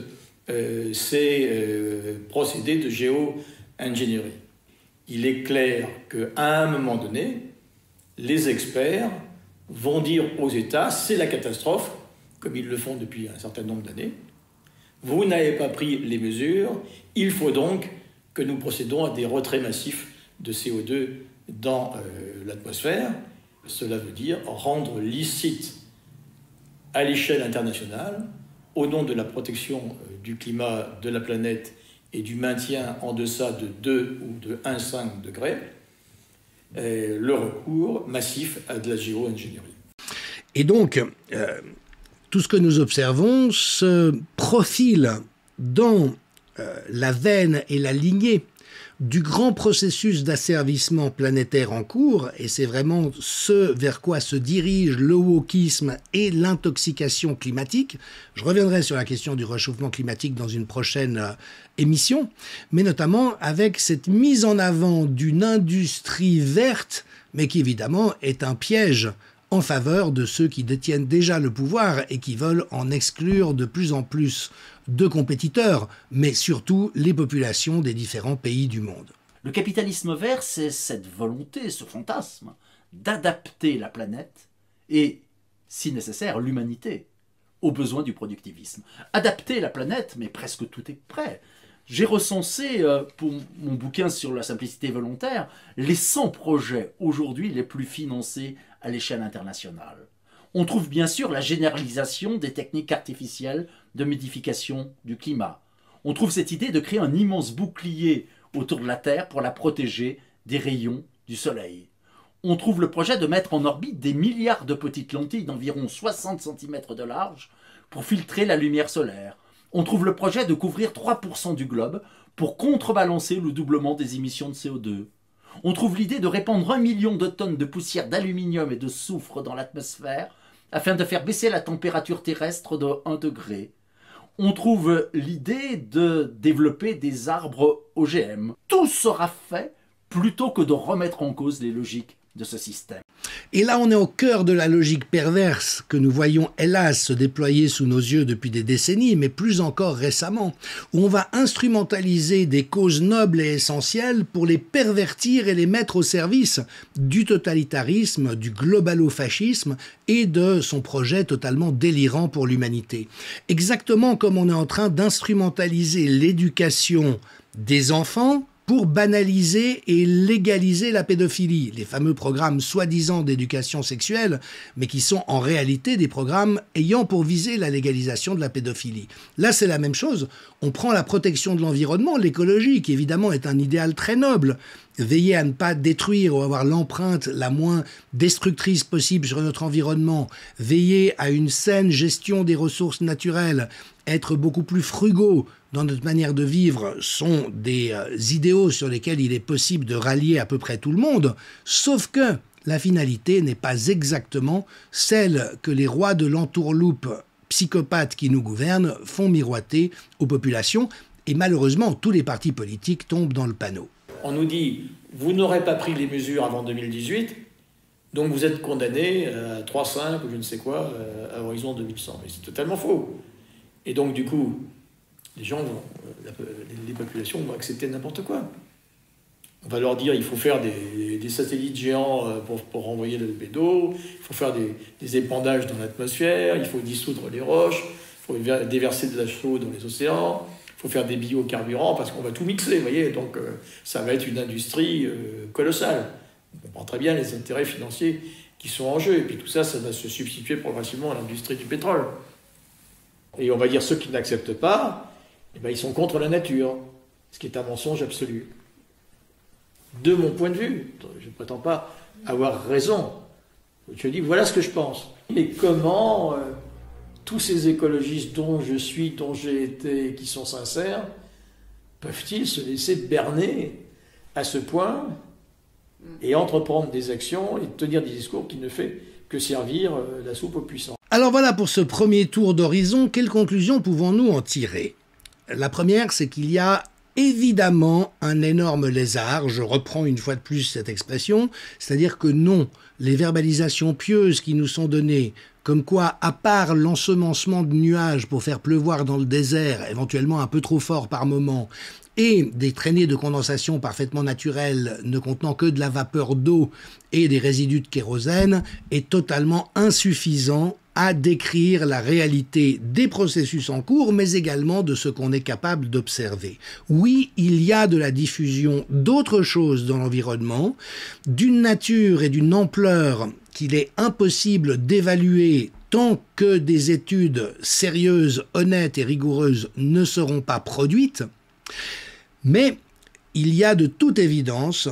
Speaker 9: ces procédés de géo-ingénierie. Il est clair qu'à un moment donné, les experts vont dire aux États, c'est la catastrophe, comme ils le font depuis un certain nombre d'années. Vous n'avez pas pris les mesures, il faut donc que nous procédons à des retraits massifs de CO2 dans l'atmosphère. Cela veut dire rendre licite à l'échelle internationale, au nom de la protection du climat, de la planète et du maintien en deçà de 2 ou de 1,5 degrés, le recours massif à de la géo-ingénierie.
Speaker 2: Et donc, tout ce que nous observons se profile dans la veine et la lignée du grand processus d'asservissement planétaire en cours, et c'est vraiment ce vers quoi se dirige le wokisme et l'intoxication climatique. Je reviendrai sur la question du réchauffement climatique dans une prochaine émission, mais notamment avec cette mise en avant d'une industrie verte, mais qui évidemment est un piège en faveur de ceux qui détiennent déjà le pouvoir et qui veulent en exclure de plus en plus de compétiteurs, mais surtout les populations des différents pays du monde.
Speaker 12: Le capitalisme vert, c'est cette volonté, ce fantasme d'adapter la planète et, si nécessaire, l'humanité aux besoins du productivisme. Adapter la planète, mais presque tout est prêt. J'ai recensé, pour mon bouquin sur la simplicité volontaire, les 100 projets aujourd'hui les plus financés à l'échelle internationale. On trouve bien sûr la généralisation des techniques artificielles de modification du climat. On trouve cette idée de créer un immense bouclier autour de la Terre pour la protéger des rayons du Soleil. On trouve le projet de mettre en orbite des milliards de petites lentilles d'environ 60 cm de large pour filtrer la lumière solaire. On trouve le projet de couvrir 3% du globe pour contrebalancer le doublement des émissions de CO2. On trouve l'idée de répandre 1 million de tonnes de poussière d'aluminium et de soufre dans l'atmosphère afin de faire baisser la température terrestre de 1 degré. On trouve l'idée de développer des arbres OGM. Tout sera fait plutôt que de remettre en cause les logiques de ce système.
Speaker 2: Et là, on est au cœur de la logique perverse que nous voyons hélas se déployer sous nos yeux depuis des décennies, mais plus encore récemment, où on va instrumentaliser des causes nobles et essentielles pour les pervertir et les mettre au service du totalitarisme, du globalo-fascisme et de son projet totalement délirant pour l'humanité. Exactement comme on est en train d'instrumentaliser l'éducation des enfants pour banaliser et légaliser la pédophilie, les fameux programmes soi-disant d'éducation sexuelle, mais qui sont en réalité des programmes ayant pour visée la légalisation de la pédophilie. Là, c'est la même chose. On prend la protection de l'environnement, l'écologie, qui évidemment est un idéal très noble. Veiller à ne pas détruire ou avoir l'empreinte la moins destructrice possible sur notre environnement, veiller à une saine gestion des ressources naturelles, être beaucoup plus frugaux dans notre manière de vivre sont des idéaux sur lesquels il est possible de rallier à peu près tout le monde, sauf que la finalité n'est pas exactement celle que les rois de l'entourloupe psychopathes qui nous gouvernent font miroiter aux populations, et malheureusement tous les partis politiques tombent dans le panneau.
Speaker 9: On nous dit, vous n'aurez pas pris les mesures avant 2018, donc vous êtes condamné à 3,5 ou je ne sais quoi à horizon 2100. Mais c'est totalement faux. Et donc du coup, les gens, les populations vont accepter n'importe quoi. On va leur dire il faut faire des satellites géants pour renvoyer le bédo, il faut faire des épandages dans l'atmosphère, il faut dissoudre les roches, il faut déverser de la chaux dans les océans, il faut faire des biocarburants parce qu'on va tout mixer, vous voyez, donc ça va être une industrie colossale. On comprend très bien les intérêts financiers qui sont en jeu, et puis tout ça, ça va se substituer progressivement à l'industrie du pétrole. Et on va dire ceux qui n'acceptent pas, eh ben, ils sont contre la nature, ce qui est un mensonge absolu. De mon point de vue, je ne prétends pas avoir raison. Je dis, voilà ce que je pense. Mais comment tous ces écologistes dont je suis, dont j'ai été, qui sont sincères, peuvent-ils se laisser berner à ce point et entreprendre des actions et tenir des discours qui ne fait que servir la soupe aux puissants?
Speaker 2: Alors voilà pour ce premier tour d'horizon, quelles conclusions pouvons-nous en tirer? La première, c'est qu'il y a évidemment un énorme lézard, je reprends une fois de plus cette expression, c'est-à-dire que non, les verbalisations pieuses qui nous sont données, comme quoi, à part l'ensemencement de nuages pour faire pleuvoir dans le désert, éventuellement un peu trop fort par moment, et des traînées de condensation parfaitement naturelles ne contenant que de la vapeur d'eau et des résidus de kérosène, est totalement insuffisant à décrire la réalité des processus en cours, mais également de ce qu'on est capable d'observer. Oui, il y a de la diffusion d'autres choses dans l'environnement, d'une nature et d'une ampleur qu'il est impossible d'évaluer tant que des études sérieuses, honnêtes et rigoureuses ne seront pas produites. Mais il y a de toute évidence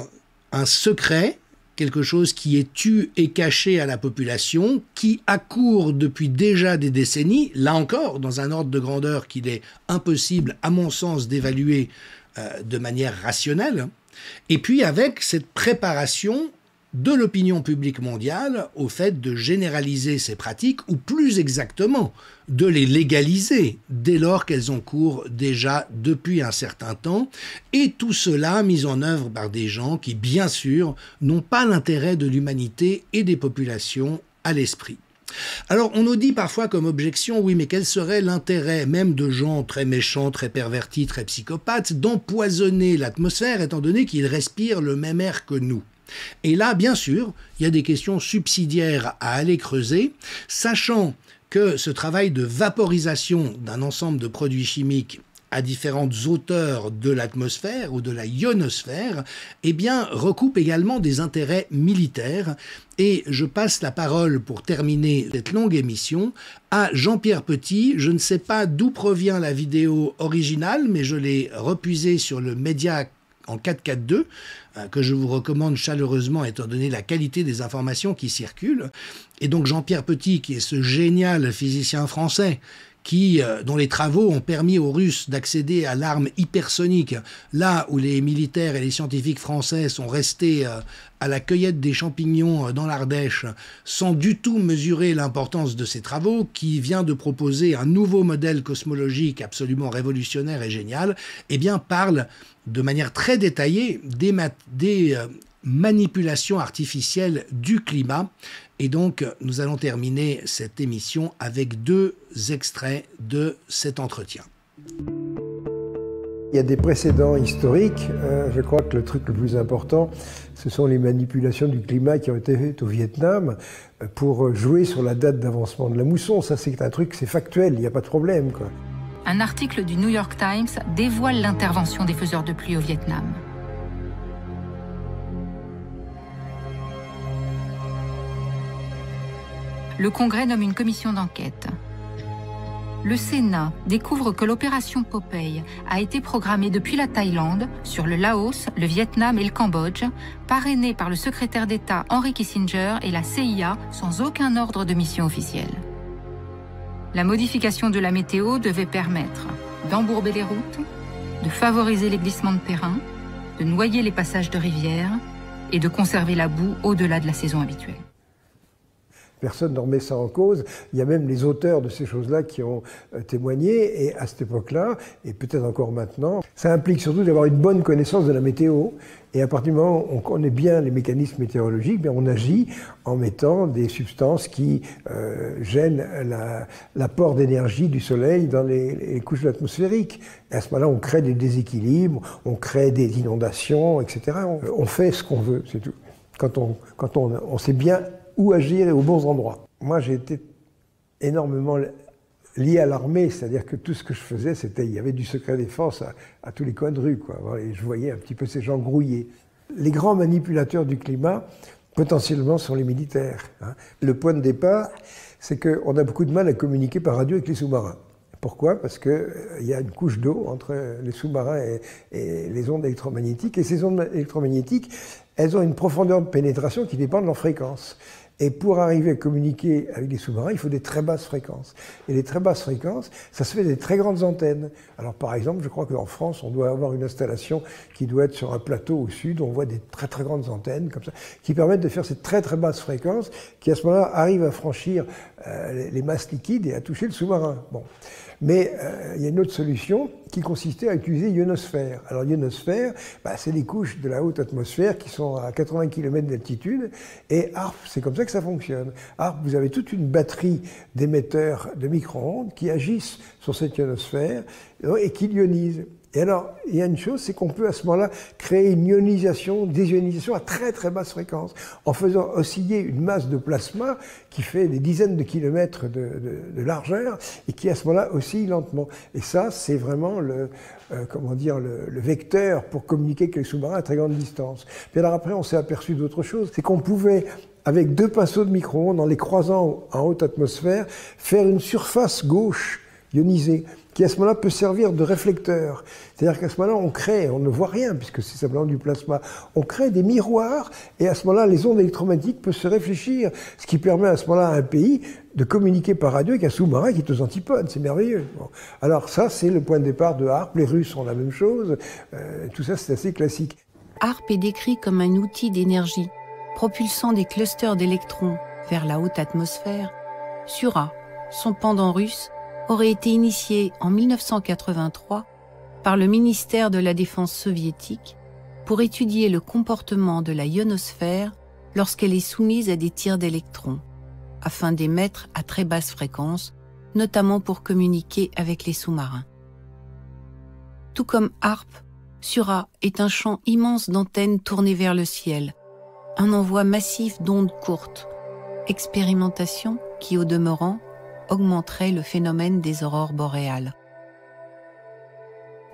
Speaker 2: un secret, quelque chose qui est tu et caché à la population, qui accourt depuis déjà des décennies, là encore, dans un ordre de grandeur qu'il est impossible, à mon sens, d'évaluer de manière rationnelle, et puis avec cette préparation de l'opinion publique mondiale au fait de généraliser ces pratiques, ou plus exactement, de les légaliser dès lors qu'elles ont cours déjà depuis un certain temps, et tout cela mis en œuvre par des gens qui, bien sûr, n'ont pas l'intérêt de l'humanité et des populations à l'esprit. Alors, on nous dit parfois comme objection, oui, mais quel serait l'intérêt même de gens très méchants, très pervertis, très psychopathes, d'empoisonner l'atmosphère, étant donné qu'ils respirent le même air que nous ? Et là, bien sûr, il y a des questions subsidiaires à aller creuser, sachant que ce travail de vaporisation d'un ensemble de produits chimiques à différentes hauteurs de l'atmosphère ou de la ionosphère, eh bien, recoupe également des intérêts militaires. Et je passe la parole, pour terminer cette longue émission, à Jean-Pierre Petit. Je ne sais pas d'où provient la vidéo originale, mais je l'ai repuisée sur le média en 4K2, que je vous recommande chaleureusement étant donné la qualité des informations qui circulent. Et donc Jean-Pierre Petit, qui est ce génial physicien français, dont les travaux ont permis aux Russes d'accéder à l'arme hypersonique, là où les militaires et les scientifiques français sont restés à la cueillette des champignons dans l'Ardèche, sans du tout mesurer l'importance de ces travaux, qui vient de proposer un nouveau modèle cosmologique absolument révolutionnaire et génial, eh bien parle de manière très détaillée des manipulations artificielles du climat. Et donc, nous allons terminer cette émission avec 2 extraits de cet entretien.
Speaker 13: Il y a des précédents historiques. Je crois que le truc le plus important, ce sont les manipulations du climat qui ont été faites au Vietnam pour jouer sur la date d'avancement de la mousson. Ça, c'est un truc, c'est factuel, il n'y a pas de problème, quoi.
Speaker 14: Un article du New York Times dévoile l'intervention des faiseurs de pluie au Vietnam. Le Congrès nomme une commission d'enquête. Le Sénat découvre que l'opération Popeye a été programmée depuis la Thaïlande, sur le Laos, le Vietnam et le Cambodge, parrainée par le secrétaire d'État Henry Kissinger et la CIA sans aucun ordre de mission officiel. La modification de la météo devait permettre d'embourber les routes, de favoriser les glissements de terrain, de noyer les passages de rivières et de conserver la boue au-delà de la saison habituelle.
Speaker 13: Personne ne remet ça en cause. Il y a même les auteurs de ces choses-là qui ont témoigné, et à cette époque-là, et peut-être encore maintenant, ça implique surtout d'avoir une bonne connaissance de la météo. Et à partir du moment où on connaît bien les mécanismes météorologiques, bien on agit en mettant des substances qui gênent l'apport d'énergie du soleil dans les couches atmosphériques. Et à ce moment-là, on crée des déséquilibres, on crée des inondations, etc. On fait ce qu'on veut, c'est tout. Quand on sait bien où agir et aux bons endroits. Moi, j'ai été énormément lié à l'armée, c'est-à-dire que tout ce que je faisais, il y avait du secret défense à tous les coins de rue, quoi. Et je voyais un petit peu ces gens grouiller. Les grands manipulateurs du climat, potentiellement, sont les militaires, hein. Le point de départ, c'est qu'on a beaucoup de mal à communiquer par radio avec les sous-marins. Pourquoi ? Parce qu'il y a une couche d'eau entre les sous-marins et les ondes électromagnétiques. Et ces ondes électromagnétiques, elles ont une profondeur de pénétration qui dépend de leur fréquence. Et pour arriver à communiquer avec les sous-marins, il faut des très basses fréquences. Et les très basses fréquences, ça se fait des très grandes antennes. Alors par exemple, je crois qu'en France, on doit avoir une installation qui doit être sur un plateau au sud, où on voit des très très grandes antennes comme ça, qui permettent de faire ces très très basses fréquences, qui à ce moment-là arrivent à franchir les masses liquides et à toucher le sous-marin. Bon. Mais il y a une autre solution qui consistait à utiliser l'ionosphère. Alors l'ionosphère, c'est les couches de la haute atmosphère qui sont à 80 km d'altitude, et HAARP, c'est comme ça que ça fonctionne. HAARP, vous avez toute une batterie d'émetteurs de micro-ondes qui agissent sur cette ionosphère et qui l'ionisent. Et alors, il y a une chose, c'est qu'on peut à ce moment-là créer une ionisation, désionisation à très très basse fréquence, en faisant osciller une masse de plasma qui fait des dizaines de kilomètres de largeur et qui à ce moment-là oscille lentement. Et ça, c'est vraiment le vecteur pour communiquer avec les sous-marins à très grande distance. Puis alors après, on s'est aperçu d'autre chose, c'est qu'on pouvait, avec 2 pinceaux de micro-ondes, en les croisant en haute atmosphère, faire une surface gauche ionisée, qui à ce moment-là peut servir de réflecteur. C'est-à-dire qu'à ce moment-là, on ne voit rien, puisque c'est simplement du plasma. On crée des miroirs, et à ce moment-là, les ondes électromagnétiques peuvent se réfléchir, ce qui permet à ce moment-là à un pays de communiquer par radio avec un sous-marin qui est aux antipodes. C'est merveilleux. Bon. Alors ça, c'est le point de départ de HARP. Les Russes ont la même chose. Tout ça, c'est assez classique.
Speaker 3: HARP est décrit comme un outil d'énergie, propulsant des clusters d'électrons vers la haute atmosphère. Sura, son pendant russe, aurait été initié en 1983 par le ministère de la Défense soviétique pour étudier le comportement de la ionosphère lorsqu'elle est soumise à des tirs d'électrons, afin d'émettre à très basse fréquence, notamment pour communiquer avec les sous-marins. Tout comme HARP, Sura est un champ immense d'antennes tournées vers le ciel, un envoi massif d'ondes courtes, expérimentation qui, au demeurant, augmenterait le phénomène des aurores boréales.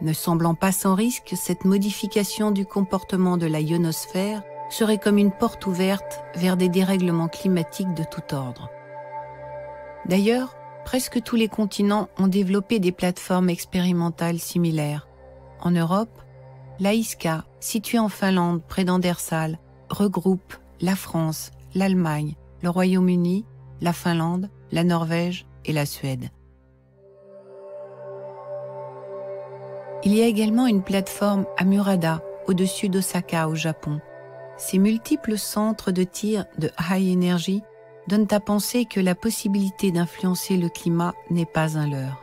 Speaker 3: Ne semblant pas sans risque, cette modification du comportement de la ionosphère serait comme une porte ouverte vers des dérèglements climatiques de tout ordre. D'ailleurs, presque tous les continents ont développé des plateformes expérimentales similaires. En Europe, l'AISCA, située en Finlande près d'Andersal, regroupe la France, l'Allemagne, le Royaume-Uni, la Finlande, la Norvège et la Suède. Il y a également une plateforme à Murada, au-dessus d'Osaka, au Japon. Ces multiples centres de tir de high energy donnent à penser que la possibilité d'influencer le climat n'est pas un leurre.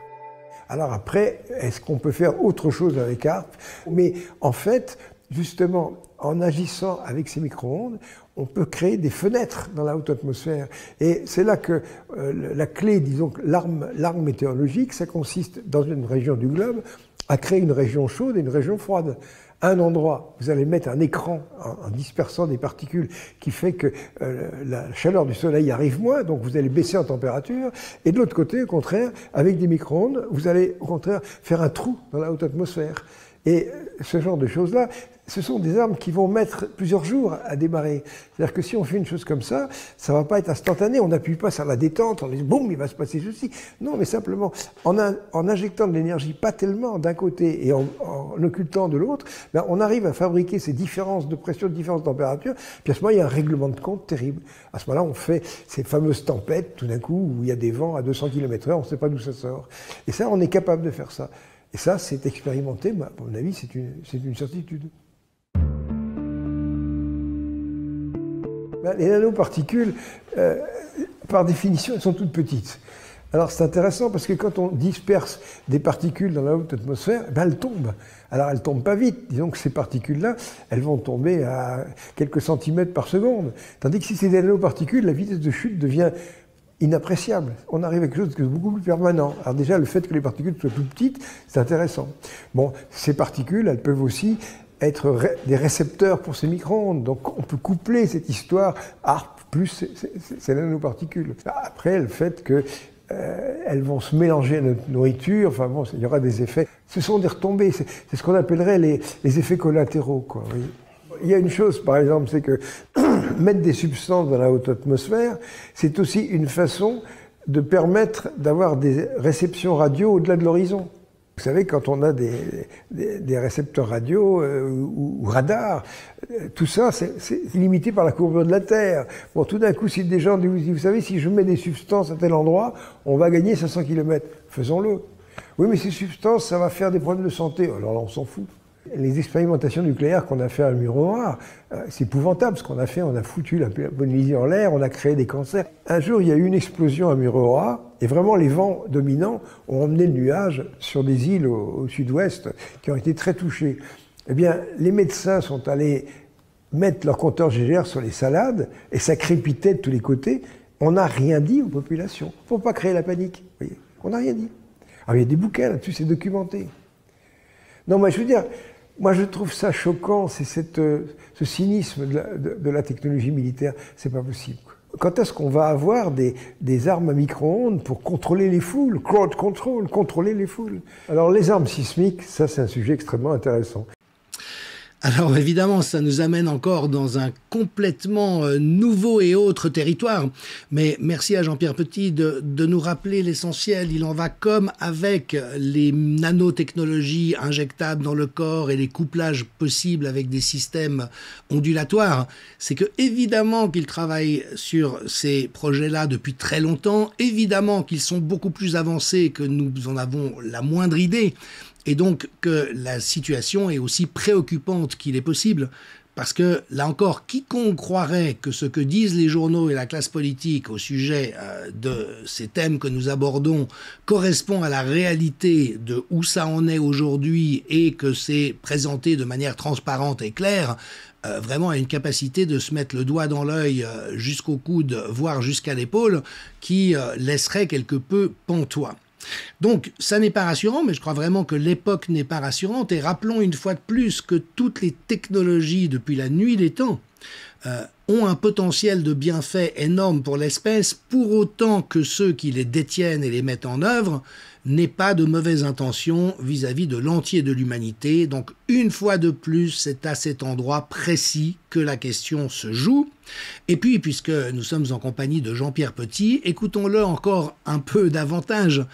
Speaker 13: Alors après, est-ce qu'on peut faire autre chose avec HARP? Mais en fait, justement, en agissant avec ces micro-ondes, on peut créer des fenêtres dans la haute atmosphère. Et c'est là que la clé, disons, l'arme météorologique, ça consiste, dans une région du globe, à créer une région chaude et une région froide. À un endroit, vous allez mettre un écran en dispersant des particules qui fait que la chaleur du soleil arrive moins, donc vous allez baisser en température. Et de l'autre côté, au contraire, avec des micro-ondes, vous allez au contraire faire un trou dans la haute atmosphère. Et ce genre de choses-là, ce sont des armes qui vont mettre plusieurs jours à démarrer. C'est-à-dire que si on fait une chose comme ça ne va pas être instantané, on n'appuie pas sur la détente, on dit boum, il va se passer ceci. Non, mais simplement, en injectant de l'énergie, pas tellement d'un côté et en occultant de l'autre, ben on arrive à fabriquer ces différences de pression, de différences de température, puis à ce moment, il y a un règlement de compte terrible. À ce moment-là, on fait ces fameuses tempêtes, tout d'un coup, où il y a des vents à 200 km/h, on ne sait pas d'où ça sort. Et ça, on est capable de faire ça. Et ça, c'est expérimenté, mais à mon avis, c'est une certitude. Les nanoparticules, par définition, elles sont toutes petites. Alors c'est intéressant parce que quand on disperse des particules dans la haute atmosphère, elles tombent. Alors elles ne tombent pas vite. Disons que ces particules-là, elles vont tomber à quelques centimètres par seconde. Tandis que si c'est des nanoparticules, la vitesse de chute devient inappréciable. On arrive à quelque chose de beaucoup plus permanent. Alors déjà, le fait que les particules soient toutes petites, c'est intéressant. Bon, ces particules, elles peuvent aussi être des récepteurs pour ces micro-ondes. Donc on peut coupler cette histoire HARP plus ces nanoparticules. Après, le fait que elles vont se mélanger à notre nourriture, enfin bon, il y aura des effets. Ce sont des retombées, c'est ce qu'on appellerait les effets collatéraux, quoi. Oui. Il y a une chose, par exemple, c'est que mettre des substances dans la haute atmosphère, c'est aussi une façon de permettre d'avoir des réceptions radio au-delà de l'horizon. Vous savez, quand on a des récepteurs radio ou radars, tout ça, c'est limité par la courbure de la Terre. Bon, tout d'un coup, si des gens disent, vous savez, si je mets des substances à tel endroit, on va gagner 500 km. Faisons-le. Oui, mais ces substances, ça va faire des problèmes de santé. Alors là, on s'en fout. Les expérimentations nucléaires qu'on a fait à Mururoa, c'est épouvantable ce qu'on a fait. On a foutu la Polynésie en l'air, on a créé des cancers. Un jour, il y a eu une explosion à Mururoa, et vraiment les vents dominants ont emmené le nuage sur des îles au sud-ouest qui ont été très touchées. Eh bien, les médecins sont allés mettre leur compteur GGR sur les salades, et ça crépitait de tous les côtés. On n'a rien dit aux populations. Il ne faut pas créer la panique. Vous voyez, on n'a rien dit. Alors il y a des bouquins là-dessus, c'est documenté. Non, mais je veux dire, moi je trouve ça choquant, c'est ce cynisme de la technologie militaire, c'est pas possible. Quand est-ce qu'on va avoir des armes à micro-ondes pour contrôler les foules, crowd control, contrôler les foules? Alors les armes sismiques, ça c'est un sujet extrêmement intéressant.
Speaker 2: Alors évidemment, ça nous amène encore dans un complètement nouveau et autre territoire. Mais merci à Jean-Pierre Petit de nous rappeler l'essentiel. Il en va comme avec les nanotechnologies injectables dans le corps et les couplages possibles avec des systèmes ondulatoires. C'est que évidemment qu'il travaille sur ces projets-là depuis très longtemps. Évidemment qu'ils sont beaucoup plus avancés que nous en avons la moindre idée. Et donc que la situation est aussi préoccupante qu'il est possible, parce que, là encore, quiconque croirait que ce que disent les journaux et la classe politique au sujet de ces thèmes que nous abordons correspond à la réalité de où ça en est aujourd'hui et que c'est présenté de manière transparente et claire, vraiment a une capacité de se mettre le doigt dans l'œil jusqu'au coude, voire jusqu'à l'épaule, qui laisserait quelque peu pantois. Donc, ça n'est pas rassurant, mais je crois vraiment que l'époque n'est pas rassurante. Et rappelons une fois de plus que toutes les technologies, depuis la nuit des temps, ont un potentiel de bienfait énorme pour l'espèce, pour autant que ceux qui les détiennent et les mettent en œuvre n'aient pas de mauvaises intentions vis-à-vis de l'entier de l'humanité. Donc, une fois de plus, c'est à cet endroit précis que la question se joue. Et puis, puisque nous sommes en compagnie de Jean-Pierre Petit, écoutons-le encore un peu davantage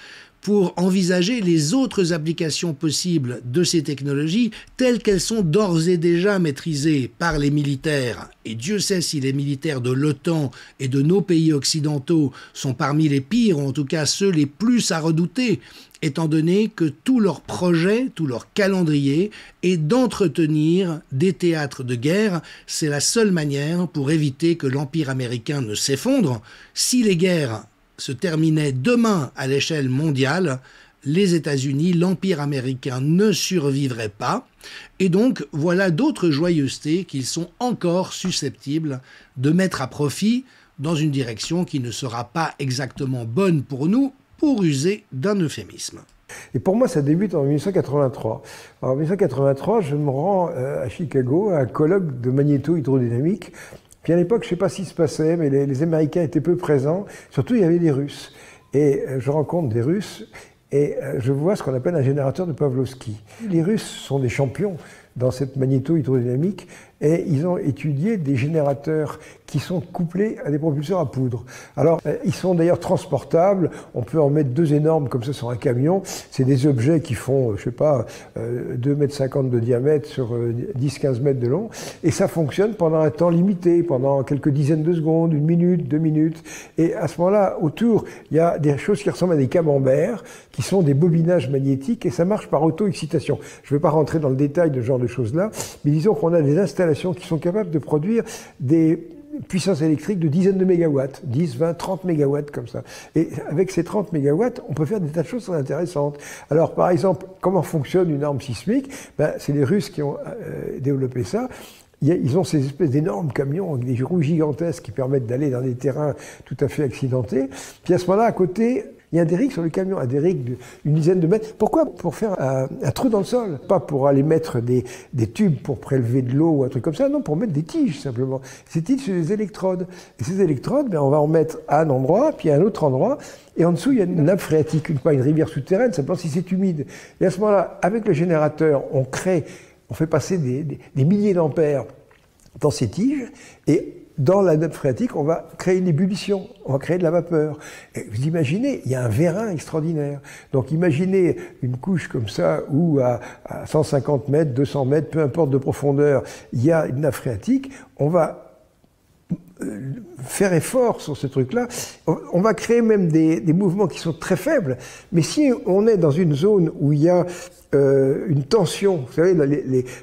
Speaker 2: pour envisager les autres applications possibles de ces technologies telles qu'elles sont d'ores et déjà maîtrisées par les militaires. Et Dieu sait si les militaires de l'OTAN et de nos pays occidentaux sont parmi les pires, ou en tout cas ceux les plus à redouter, étant donné que tout leur projet, tout leur calendrier est d'entretenir des théâtres de guerre. C'est la seule manière pour éviter que l'Empire américain ne s'effondre. Si les guerres se terminaient demain à l'échelle mondiale, les États-Unis, l'Empire américain ne survivrait pas. Et donc, voilà d'autres joyeusetés qu'ils sont encore susceptibles de mettre à profit dans une direction qui ne sera pas exactement bonne pour nous, pour user d'un euphémisme.
Speaker 13: Et pour moi, ça débute en 1983. En 1983, je me rends à Chicago à un colloque de magnéto-hydrodynamique. Puis à l'époque, je ne sais pas ce qui se passait, mais les Américains étaient peu présents. Surtout, il y avait des Russes. Et je rencontre des Russes et je vois ce qu'on appelle un générateur de Pavlovsky. Les Russes sont des champions dans cette magnéto-hydrodynamique et ils ont étudié des générateurs qui sont couplés à des propulseurs à poudre. Alors, ils sont d'ailleurs transportables, on peut en mettre 2 énormes comme ça sur un camion. C'est des objets qui font, je sais pas, 2,50 m de diamètre sur 10-15 mètres de long, et ça fonctionne pendant un temps limité, pendant quelques dizaines de secondes, 1 minute, 2 minutes, et à ce moment-là, autour, il y a des choses qui ressemblent à des camemberts, qui sont des bobinages magnétiques, et ça marche par auto-excitation. Je ne vais pas rentrer dans le détail de ce genre de choses-là, mais disons qu'on a des installations qui sont capables de produire des puissance électrique de dizaines de mégawatts, 10, 20, 30 mégawatts comme ça. Et avec ces 30 mégawatts, on peut faire des tas de choses très intéressantes. Alors par exemple, comment fonctionne une arme sismique? C'est les Russes qui ont développé ça. Ils ont ces espèces d'énormes camions avec des roues gigantesques qui permettent d'aller dans des terrains tout à fait accidentés. Puis à ce moment-là, à côté, il y a des rigs sur le camion, des rigs d'une dizaine de mètres. Pourquoi? Pour faire un trou dans le sol. Pas pour aller mettre des tubes pour prélever de l'eau ou un truc comme ça, non, pour mettre des tiges simplement. Ces tiges, c'est des électrodes. Et ces électrodes, on va en mettre à un endroit, puis à un autre endroit. Et en dessous, il y a une nappe phréatique, une rivière souterraine, simplement si c'est humide. Et à ce moment-là, avec le générateur, on fait passer des milliers d'ampères dans ces tiges, et dans la nappe phréatique, on va créer une ébullition, on va créer de la vapeur. Et vous imaginez, il y a un vérin extraordinaire. Donc imaginez une couche comme ça, où à 150 mètres, 200 mètres, peu importe de profondeur, il y a une nappe phréatique, on va faire effort sur ce truc-là. On va créer même des mouvements qui sont très faibles, mais si on est dans une zone où il y a une tension, vous savez,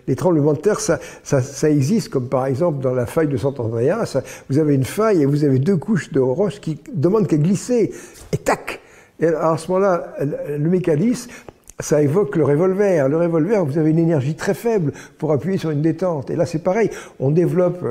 Speaker 13: les tremblements de terre, ça existe, comme par exemple dans la faille de Sant'Andrea, vous avez une faille et vous avez 2 couches de roches qui demandent qu'à glisser, et tac! Et alors à ce moment-là, le mécanisme, ça évoque le revolver. Le revolver, vous avez une énergie très faible pour appuyer sur une détente. Et là, c'est pareil. On développe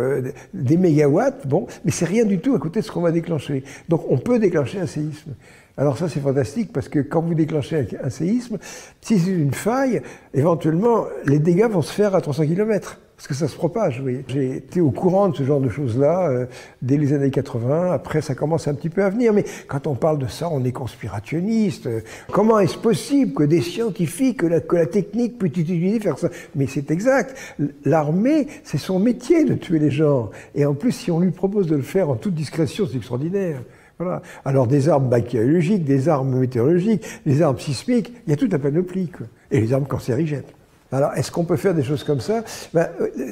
Speaker 13: des mégawatts, bon, mais c'est rien du tout à côté de ce qu'on va déclencher. Donc, on peut déclencher un séisme. Alors ça c'est fantastique parce que quand vous déclenchez un séisme, si c'est une faille, éventuellement les dégâts vont se faire à 300 km. Parce que ça se propage, vous voyez. J'ai été au courant de ce genre de choses-là dès les années 80. Après, ça commence un petit peu à venir. Mais quand on parle de ça, on est conspirationniste. Comment est-ce possible que des scientifiques, que la technique peut utiliser faire ça? Mais c'est exact. L'armée, c'est son métier de tuer les gens. Et en plus, si on lui propose de le faire en toute discrétion, c'est extraordinaire. Voilà. Alors des armes bactériologiques, des armes météorologiques, des armes sismiques, il y a toute la panoplie, quoi. Et les armes cancérigènes. Alors, est-ce qu'on peut faire des choses comme ça?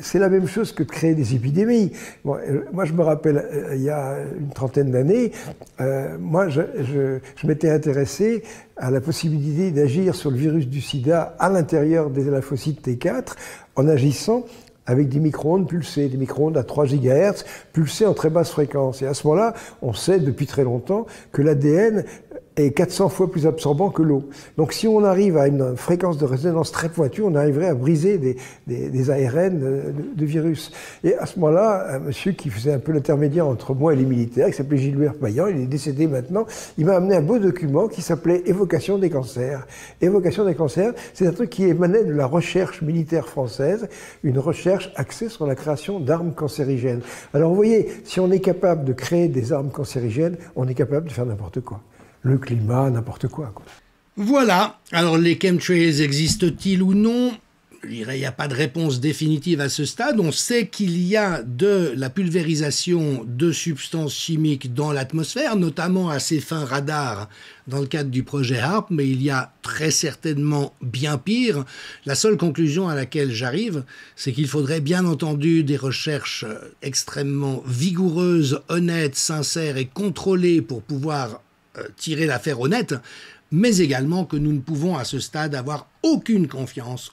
Speaker 13: C'est la même chose que de créer des épidémies. Bon, moi, je me rappelle, il y a une trentaine d'années, moi, je m'étais intéressé à la possibilité d'agir sur le virus du sida à l'intérieur des lymphocytes T4 en agissant avec des micro-ondes pulsées, des micro-ondes à 3 GHz, pulsées en très basse fréquence. Et à ce moment-là, on sait depuis très longtemps que l'ADN est 400 fois plus absorbant que l'eau. Donc si on arrive à une fréquence de résonance très pointue, on arriverait à briser des ARN de virus. Et à ce moment-là, un monsieur qui faisait un peu l'intermédiaire entre moi et les militaires, qui s'appelait Gilbert Payan, il est décédé maintenant, il m'a amené un beau document qui s'appelait Évocation des cancers. Évocation des cancers, c'est un truc qui émanait de la recherche militaire française, une recherche axée sur la création d'armes cancérigènes. Alors vous voyez, si on est capable de créer des armes cancérigènes, on est capable de faire n'importe quoi. Le climat, n'importe quoi.
Speaker 2: Voilà. Alors, les chemtrails existent-ils ou non? Je dirais, il n'y a pas de réponse définitive à ce stade. On sait qu'il y a de la pulvérisation de substances chimiques dans l'atmosphère, notamment à ces fins radars dans le cadre du projet HARP, mais il y a très certainement bien pire. La seule conclusion à laquelle j'arrive, c'est qu'il faudrait bien entendu des recherches extrêmement vigoureuses, honnêtes, sincères et contrôlées pour pouvoir tirer l'affaire honnête, mais également que nous ne pouvons à ce stade avoir aucune confiance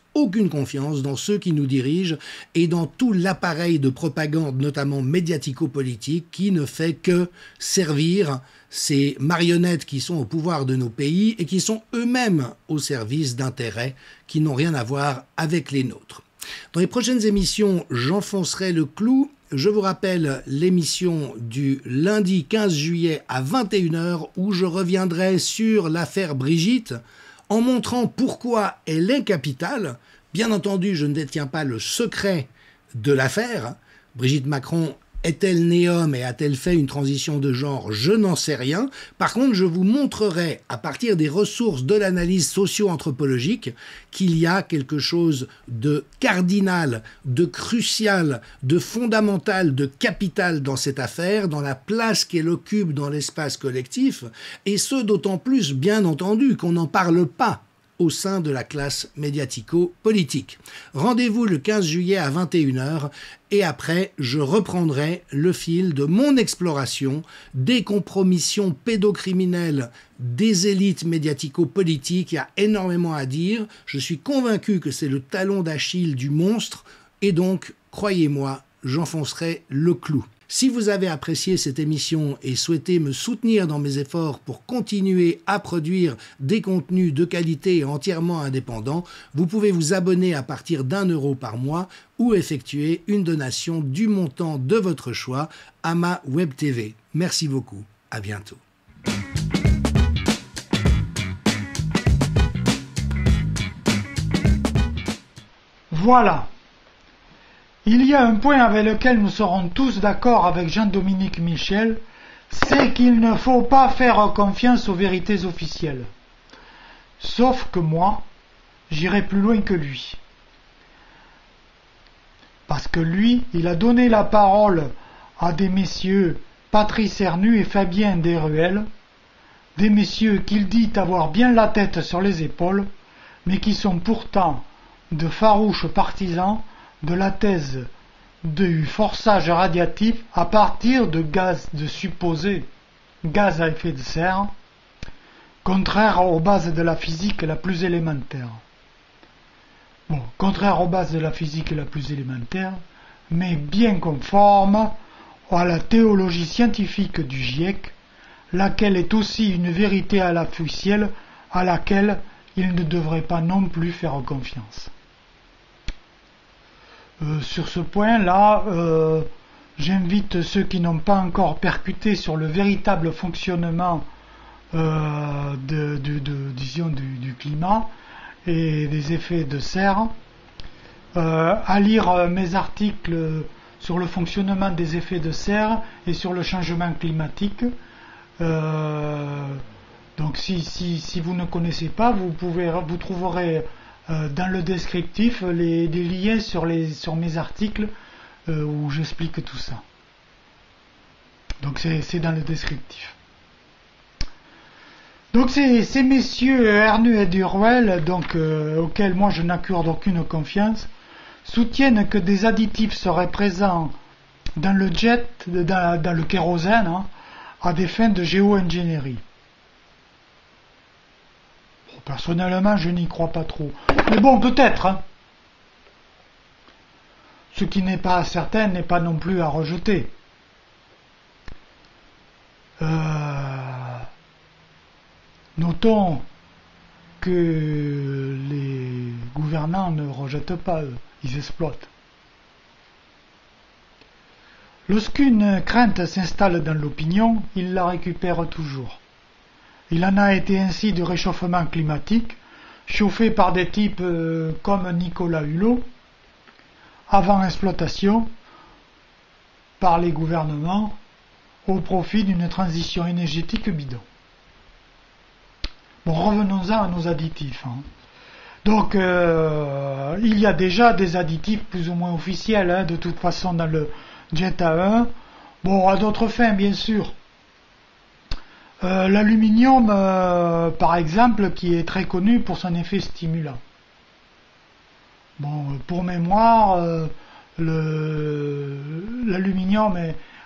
Speaker 2: dans ceux qui nous dirigent et dans tout l'appareil de propagande, notamment médiatico-politique, qui ne fait que servir ces marionnettes qui sont au pouvoir de nos pays et qui sont eux-mêmes au service d'intérêts qui n'ont rien à voir avec les nôtres. Dans les prochaines émissions, j'enfoncerai le clou. Je vous rappelle l'émission du lundi 15 juillet à 21h où je reviendrai sur l'affaire Brigitte en montrant pourquoi elle est capitale. Bien entendu, je ne détiens pas le secret de l'affaire. Brigitte Macron est-elle née homme et a-t-elle fait une transition de genre? Je n'en sais rien. Par contre, je vous montrerai, à partir des ressources de l'analyse socio-anthropologique, qu'il y a quelque chose de cardinal, de crucial, de fondamental, de capital dans cette affaire, dans la place qu'elle occupe dans l'espace collectif, et ce d'autant plus, bien entendu, qu'on n'en parle pas au sein de la classe médiatico-politique. Rendez-vous le 15 juillet à 21h et après, je reprendrai le fil de mon exploration des compromissions pédocriminelles des élites médiatico-politiques. Il y a énormément à dire. Je suis convaincu que c'est le talon d'Achille du monstre et donc, croyez-moi, j'enfoncerai le clou. Si vous avez apprécié cette émission et souhaitez me soutenir dans mes efforts pour continuer à produire des contenus de qualité et entièrement indépendants, vous pouvez vous abonner à partir d'€1 par mois ou effectuer une donation du montant de votre choix à ma Web TV. Merci beaucoup. À bientôt.
Speaker 1: Voilà. Il y a un point avec lequel nous serons tous d'accord avec Jean-Dominique Michel, c'est qu'il ne faut pas faire confiance aux vérités officielles. Sauf que moi, j'irai plus loin que lui. Parce que lui, il a donné la parole à des messieurs Patrice Ernu et Fabien Desruelles, des messieurs qu'il dit avoir bien la tête sur les épaules, mais qui sont pourtant de farouches partisans de la thèse du forçage radiatif à partir de gaz, de supposés gaz à effet de serre, contraire aux bases de la physique la plus élémentaire. Bon, contraire aux bases de la physique la plus élémentaire, mais bien conforme à la théologie scientifique du GIEC, laquelle est aussi une vérité à la officielle à laquelle il ne devrait pas non plus faire confiance. Sur ce point-là, j'invite ceux qui n'ont pas encore percuté sur le véritable fonctionnement du climat et des effets de serre. À lire mes articles sur le fonctionnement des effets de serre et sur le changement climatique. Donc si vous ne connaissez pas, vous trouverez dans le descriptif des liens sur mes articles où j'explique tout ça. Donc c'est dans le descriptif. Donc ces messieurs Ernu et Durwell, donc auxquels moi je n'accorde aucune confiance, soutiennent que des additifs seraient présents dans le jet, dans le kérosène, à des fins de géo-ingénierie. Bon, personnellement, je n'y crois pas trop. Mais bon, peut-être. Ce qui n'est pas certain n'est pas non plus à rejeter. Notons que les gouvernants ne rejettent pas, eux. Ils exploitent. Lorsqu'une crainte s'installe dans l'opinion, ils la récupèrent toujours. Il en a été ainsi du réchauffement climatique, chauffé par des types comme Nicolas Hulot, avant exploitation par les gouvernements, au profit d'une transition énergétique bidon. Bon, revenons-en à nos additifs. Donc, il y a déjà des additifs plus ou moins officiels, de toute façon, dans le Jet A1. Bon, à d'autres fins, bien sûr. L'aluminium, par exemple, qui est très connu pour son effet stimulant. Bon, pour mémoire, l'aluminium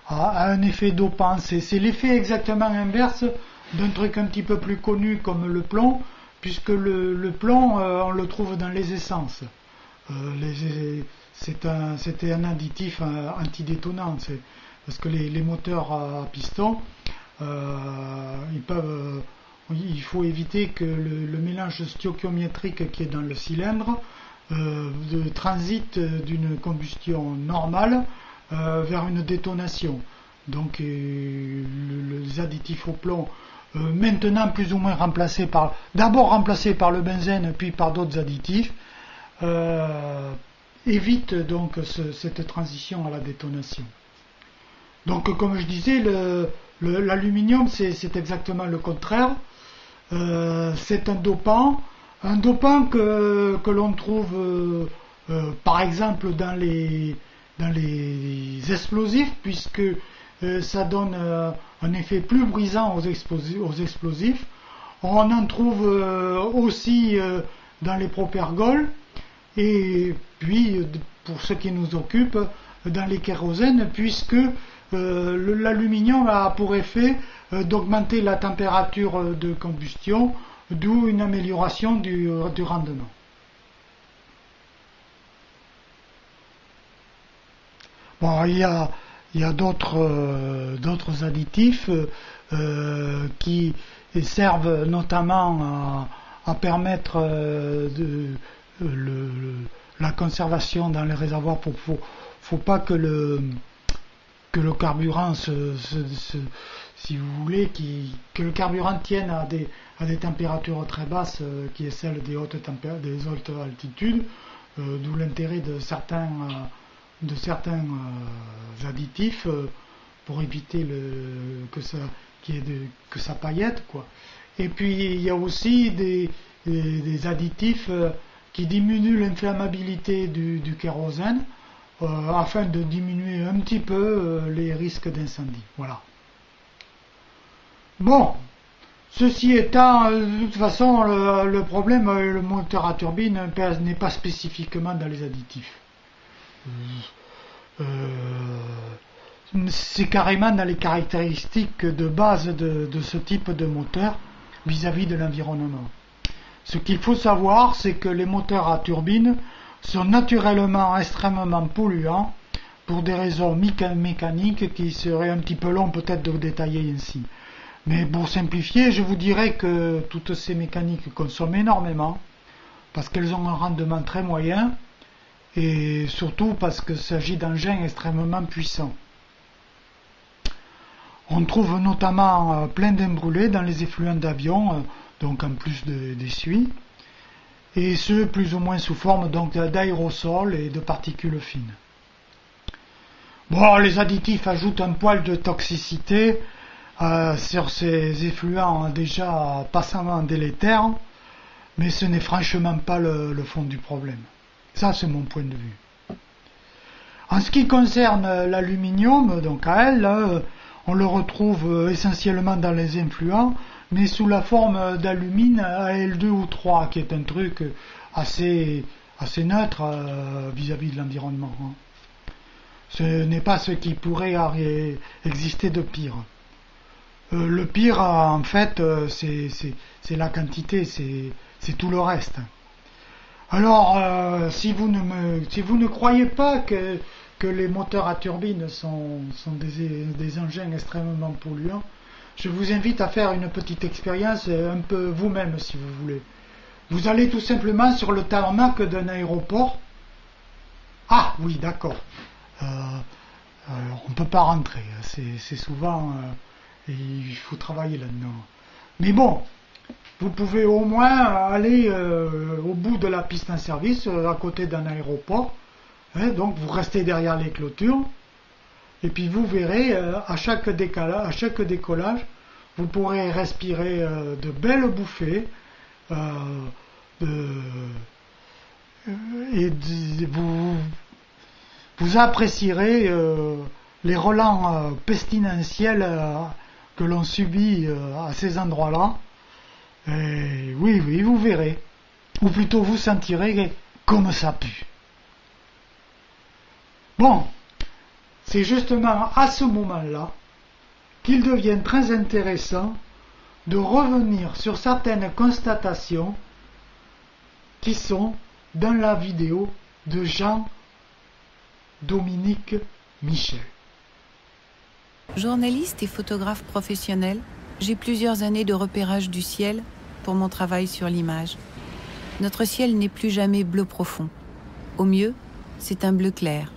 Speaker 1: a un effet dopant. C'est l'effet exactement inverse d'un truc un petit peu plus connu comme le plomb, puisque le plomb, on le trouve dans les essences. C'était un additif antidétonant, parce que les moteurs à piston, il faut éviter que le mélange stoichiométrique qui est dans le cylindre transite d'une combustion normale vers une détonation. Donc les additifs au plomb, maintenant plus ou moins d'abord remplacés par le benzène puis par d'autres additifs, évitent donc cette transition à la détonation. Donc comme je disais, l'aluminium c'est exactement le contraire. C'est un dopant que l'on trouve par exemple dans les explosifs, puisque ça donne un effet plus brisant aux explosifs. On en trouve aussi dans les propergols, et puis pour ce qui nous occupe, dans les kérosènes, puisque l'aluminium a pour effet d'augmenter la température de combustion, d'où une amélioration du rendement. Bon, il y a d'autres additifs qui servent notamment à permettre la conservation dans les réservoirs. Faut pas que le carburant si vous voulez, que le carburant tienne à des températures très basses, qui est celle des hautes altitudes, d'où l'intérêt de certains additifs pour éviter que ça paillette, quoi. Et puis il y a aussi des additifs qui diminuent l'inflammabilité du kérosène, afin de diminuer un petit peu les risques d'incendie. Voilà. Bon, ceci étant, de toute façon, le problème, le moteur à turbine n'est pas spécifiquement dans les additifs. C'est carrément dans les caractéristiques de base de ce type de moteur vis-à-vis de l'environnement. Ce qu'il faut savoir, c'est que les moteurs à turbine sont naturellement extrêmement polluants pour des raisons mécaniques qui seraient un petit peu long peut-être de détailler ainsi. Mais pour simplifier, je vous dirais que toutes ces mécaniques consomment énormément parce qu'elles ont un rendement très moyen et surtout parce qu'il s'agit d'engins extrêmement puissants. On trouve notamment plein d'embrûlés dans les effluents d'avions, donc en plus d'essuie, et ce plus ou moins sous forme d'aérosols et de particules fines. Bon, les additifs ajoutent un poil de toxicité sur ces effluents déjà passamment délétères, mais ce n'est franchement pas le fond du problème. Ça, c'est mon point de vue. En ce qui concerne l'aluminium, donc AL, on le retrouve essentiellement dans les effluents, mais sous la forme d'alumine AL2 ou 3, qui est un truc assez neutre vis-à-vis de l'environnement. Ce n'est pas ce qui pourrait exister de pire. Le pire, en fait, c'est la quantité, c'est tout le reste. Alors, si vous ne croyez pas que les moteurs à turbine sont des engins extrêmement polluants, je vous invite à faire une petite expérience un peu vous-même, si vous voulez. Vous allez tout simplement sur le tarmac d'un aéroport. Ah, oui, d'accord. On ne peut pas rentrer, c'est souvent il faut travailler là-dedans. Mais bon, vous pouvez au moins aller au bout de la piste en service, à côté d'un aéroport, donc vous restez derrière les clôtures, et puis vous verrez, à chaque décollage, vous pourrez respirer de belles bouffées, et vous apprécierez les relents pestilentiels que l'on subit à ces endroits-là. Et oui, vous verrez. Ou plutôt vous sentirez comme ça pue. Bon, c'est justement à ce moment-là qu'il devient très intéressant de revenir sur certaines constatations qui sont dans la vidéo de Jean-Dominique Michel.
Speaker 3: Journaliste et photographe professionnel, j'ai plusieurs années de repérage du ciel pour mon travail sur l'image. Notre ciel n'est plus jamais bleu profond. Au mieux, c'est un bleu clair,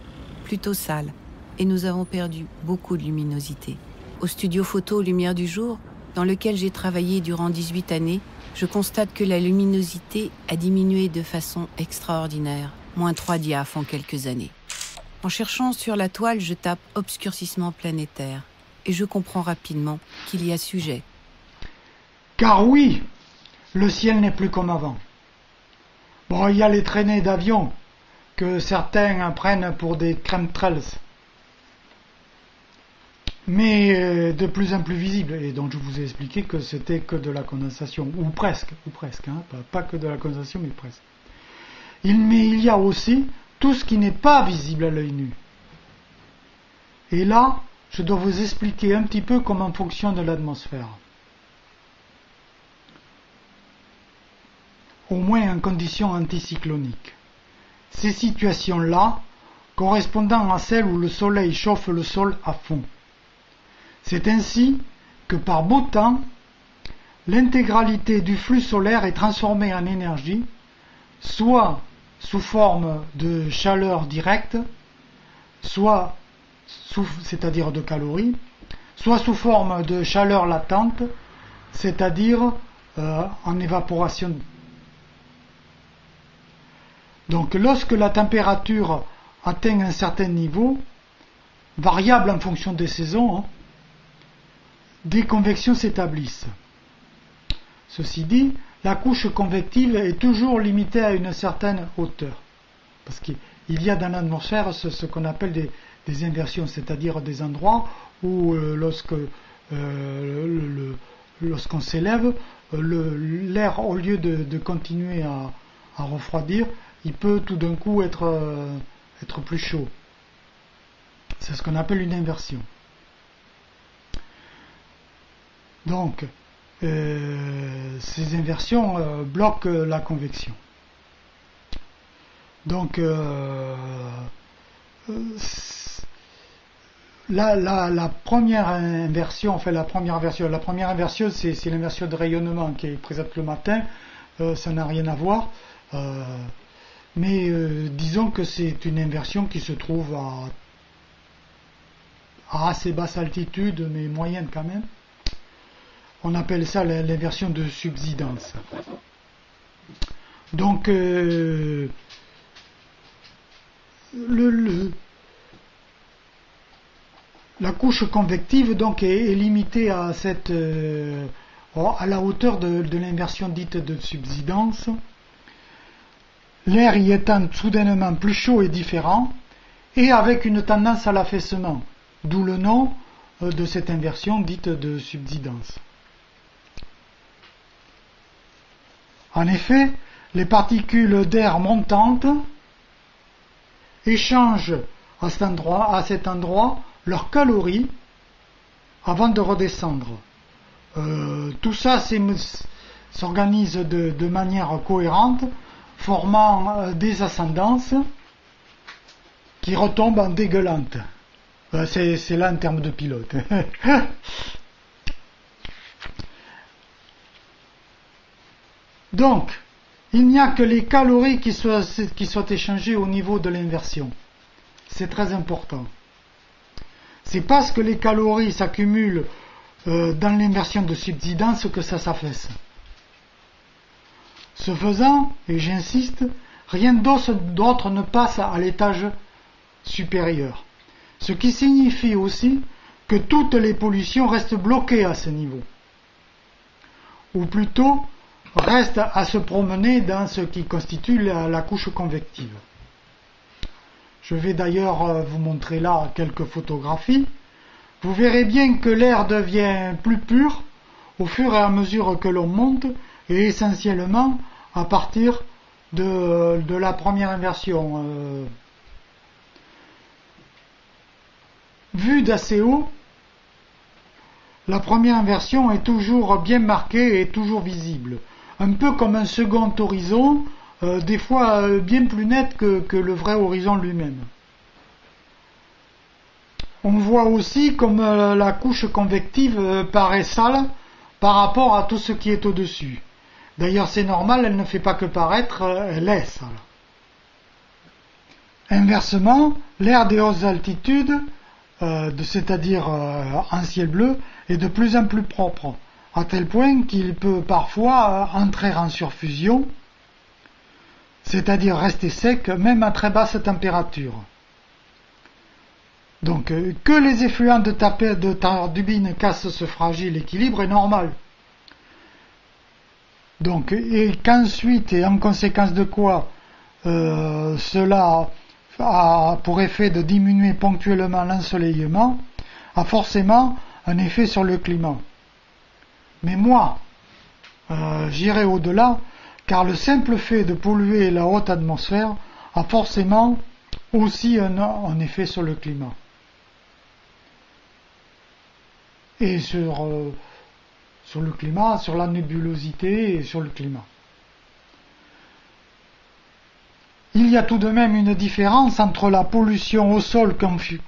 Speaker 3: plutôt sale, et nous avons perdu beaucoup de luminosité. Au studio photo Lumière du Jour, dans lequel j'ai travaillé durant 18 années, je constate que la luminosité a diminué de façon extraordinaire, -3 diaph en quelques années. En cherchant sur la toile, je tape « obscurcissement planétaire » et je comprends rapidement qu'il y a sujet.
Speaker 1: Car oui, le ciel n'est plus comme avant. Bon, il y a les traînées d'avions que certains prennent pour des chemtrails, mais de plus en plus visibles, et donc je vous ai expliqué que c'était que de la condensation, ou presque, pas que de la condensation, mais presque. Mais il y a aussi tout ce qui n'est pas visible à l'œil nu. Et là, je dois vous expliquer un petit peu comment fonctionne l'atmosphère. Au moins en conditions anticycloniques. Ces situations-là, correspondant à celles où le soleil chauffe le sol à fond. C'est ainsi que par beau temps, l'intégralité du flux solaire est transformée en énergie, soit sous forme de chaleur directe, c'est-à-dire de calories, soit sous forme de chaleur latente, c'est-à-dire en évaporation. Donc lorsque la température atteint un certain niveau, variable en fonction des saisons, des convections s'établissent. Ceci dit, la couche convective est toujours limitée à une certaine hauteur. Parce qu'il y a dans l'atmosphère ce qu'on appelle des inversions, c'est-à-dire des endroits où lorsqu'on s'élève, l'air, au lieu de continuer à refroidir, il peut tout d'un coup être plus chaud. C'est ce qu'on appelle une inversion. Donc, ces inversions bloquent la convection. Donc, la première inversion, c'est l'inversion de rayonnement qui est présente le matin. Ça n'a rien à voir. Mais disons que c'est une inversion qui se trouve à assez basse altitude, mais moyenne quand même. On appelle ça l'inversion de subsidence. Donc, la couche convective donc est limitée à à la hauteur de l'inversion dite de subsidence. L'air y étant soudainement plus chaud et différent, et avec une tendance à l'affaissement, d'où le nom de cette inversion dite de subsidence. En effet, les particules d'air montantes échangent à cet endroit leurs calories avant de redescendre. Tout ça s'organise de manière cohérente, formant des ascendances qui retombent en dégueulantes. C'est là en termes de pilote. Donc, il n'y a que les calories qui soient échangées au niveau de l'inversion. C'est très important. C'est parce que les calories s'accumulent dans l'inversion de subsidence que ça s'affaisse. Ce faisant, et j'insiste, rien d'autre ne passe à l'étage supérieur. Ce qui signifie aussi que toutes les pollutions restent bloquées à ce niveau. Ou plutôt, restent à se promener dans ce qui constitue la couche convective. Je vais d'ailleurs vous montrer là quelques photographies. Vous verrez bien que l'air devient plus pur au fur et à mesure que l'on monte, et essentiellement à partir de la première inversion. Vue d'assez haut, la première inversion est toujours bien marquée et toujours visible. Un peu comme un second horizon, des fois bien plus net que le vrai horizon lui-même. On voit aussi comme la couche convective paraît sale par rapport à tout ce qui est au-dessus. D'ailleurs, c'est normal, elle ne fait pas que paraître, elle est sale. Inversement, l'air des hautes altitudes, c'est-à-dire en ciel bleu, est de plus en plus propre, à tel point qu'il peut parfois entrer en surfusion, c'est-à-dire rester sec même à très basse température. Donc, que les effluents de turbine cassent ce fragile équilibre est normal. Donc, et qu'ensuite, et en conséquence de quoi, cela a pour effet de diminuer ponctuellement l'ensoleillement, a forcément un effet sur le climat. Mais moi, j'irai au-delà, car le simple fait de polluer la haute atmosphère a forcément aussi un effet sur le climat. Et sur le climat, sur la nébulosité et sur le climat. Il y a tout de même une différence entre la pollution au sol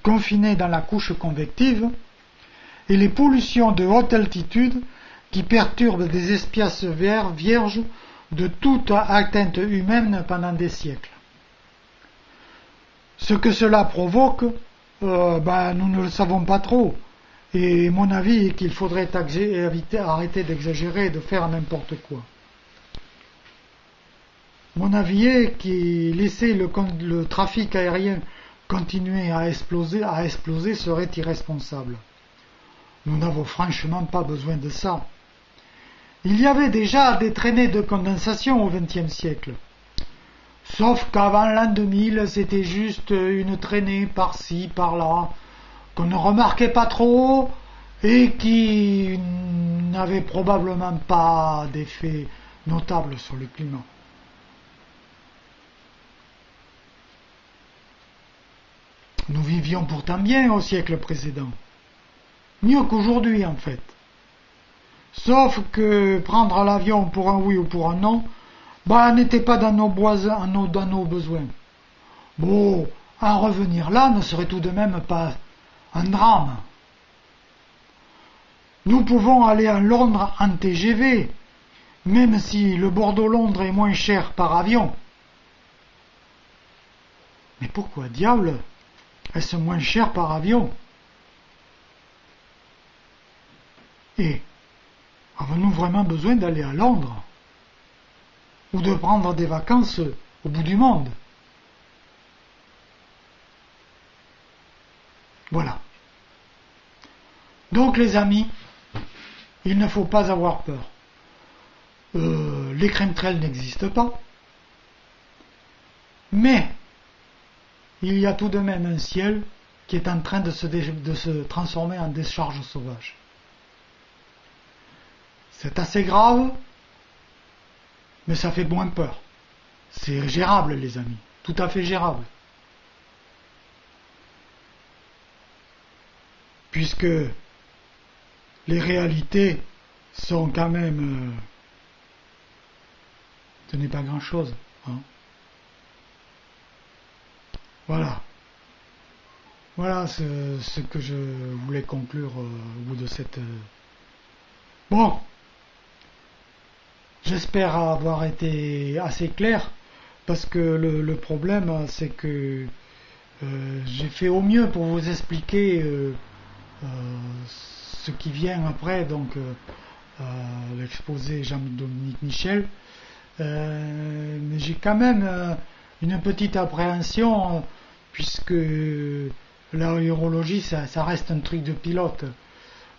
Speaker 1: confinée dans la couche convective et les pollutions de haute altitude qui perturbent des espaces verts vierges de toute atteinte humaine pendant des siècles. Ce que cela provoque, nous ne le savons pas trop. Et mon avis est qu'il faudrait arrêter d'exagérer et de faire n'importe quoi. Mon avis est que laisser le trafic aérien continuer à exploser serait irresponsable. Nous n'avons franchement pas besoin de ça. Il y avait déjà des traînées de condensation au XXe siècle. Sauf qu'avant l'an 2000, c'était juste une traînée par-ci, par-là, qu'on ne remarquait pas trop et qui n'avait probablement pas d'effet notable sur le climat. Nous vivions pourtant bien au siècle précédent. Mieux qu'aujourd'hui en fait. Sauf que prendre l'avion pour un oui ou pour un non, n'était pas dans nos besoins. Bon, en revenir là ne serait tout de même pas un drame. Nous pouvons aller à Londres en TGV, même si le Bordeaux-Londres est moins cher par avion. Mais pourquoi diable est-ce moins cher par avion? Et avons-nous vraiment besoin d'aller à Londres ou de prendre des vacances au bout du monde? Voilà. Donc les amis, il ne faut pas avoir peur. Les chemtrails n'existent pas. Mais il y a tout de même un ciel qui est en train de se transformer en décharge sauvage. C'est assez grave, mais ça fait moins peur. C'est gérable, les amis, tout à fait gérable. Puisque les réalités sont quand même... ce n'est pas grand-chose. Hein. Voilà. Voilà ce que je voulais conclure au bout de cette... Bon. J'espère avoir été assez clair, parce que le problème, c'est que j'ai fait au mieux pour vous expliquer ce qui vient après, donc l'exposé Jean-Dominique Michel. Mais j'ai quand même une petite appréhension, puisque l'aérologie, ça reste un truc de pilote.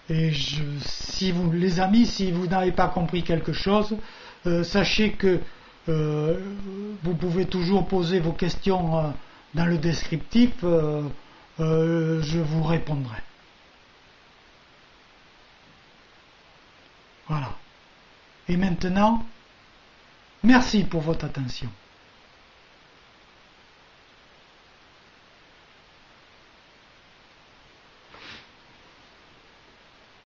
Speaker 1: Et si vous, les amis, si vous n'avez pas compris quelque chose, sachez que vous pouvez toujours poser vos questions dans le descriptif, je vous répondrai. Voilà. Et maintenant, merci pour votre attention.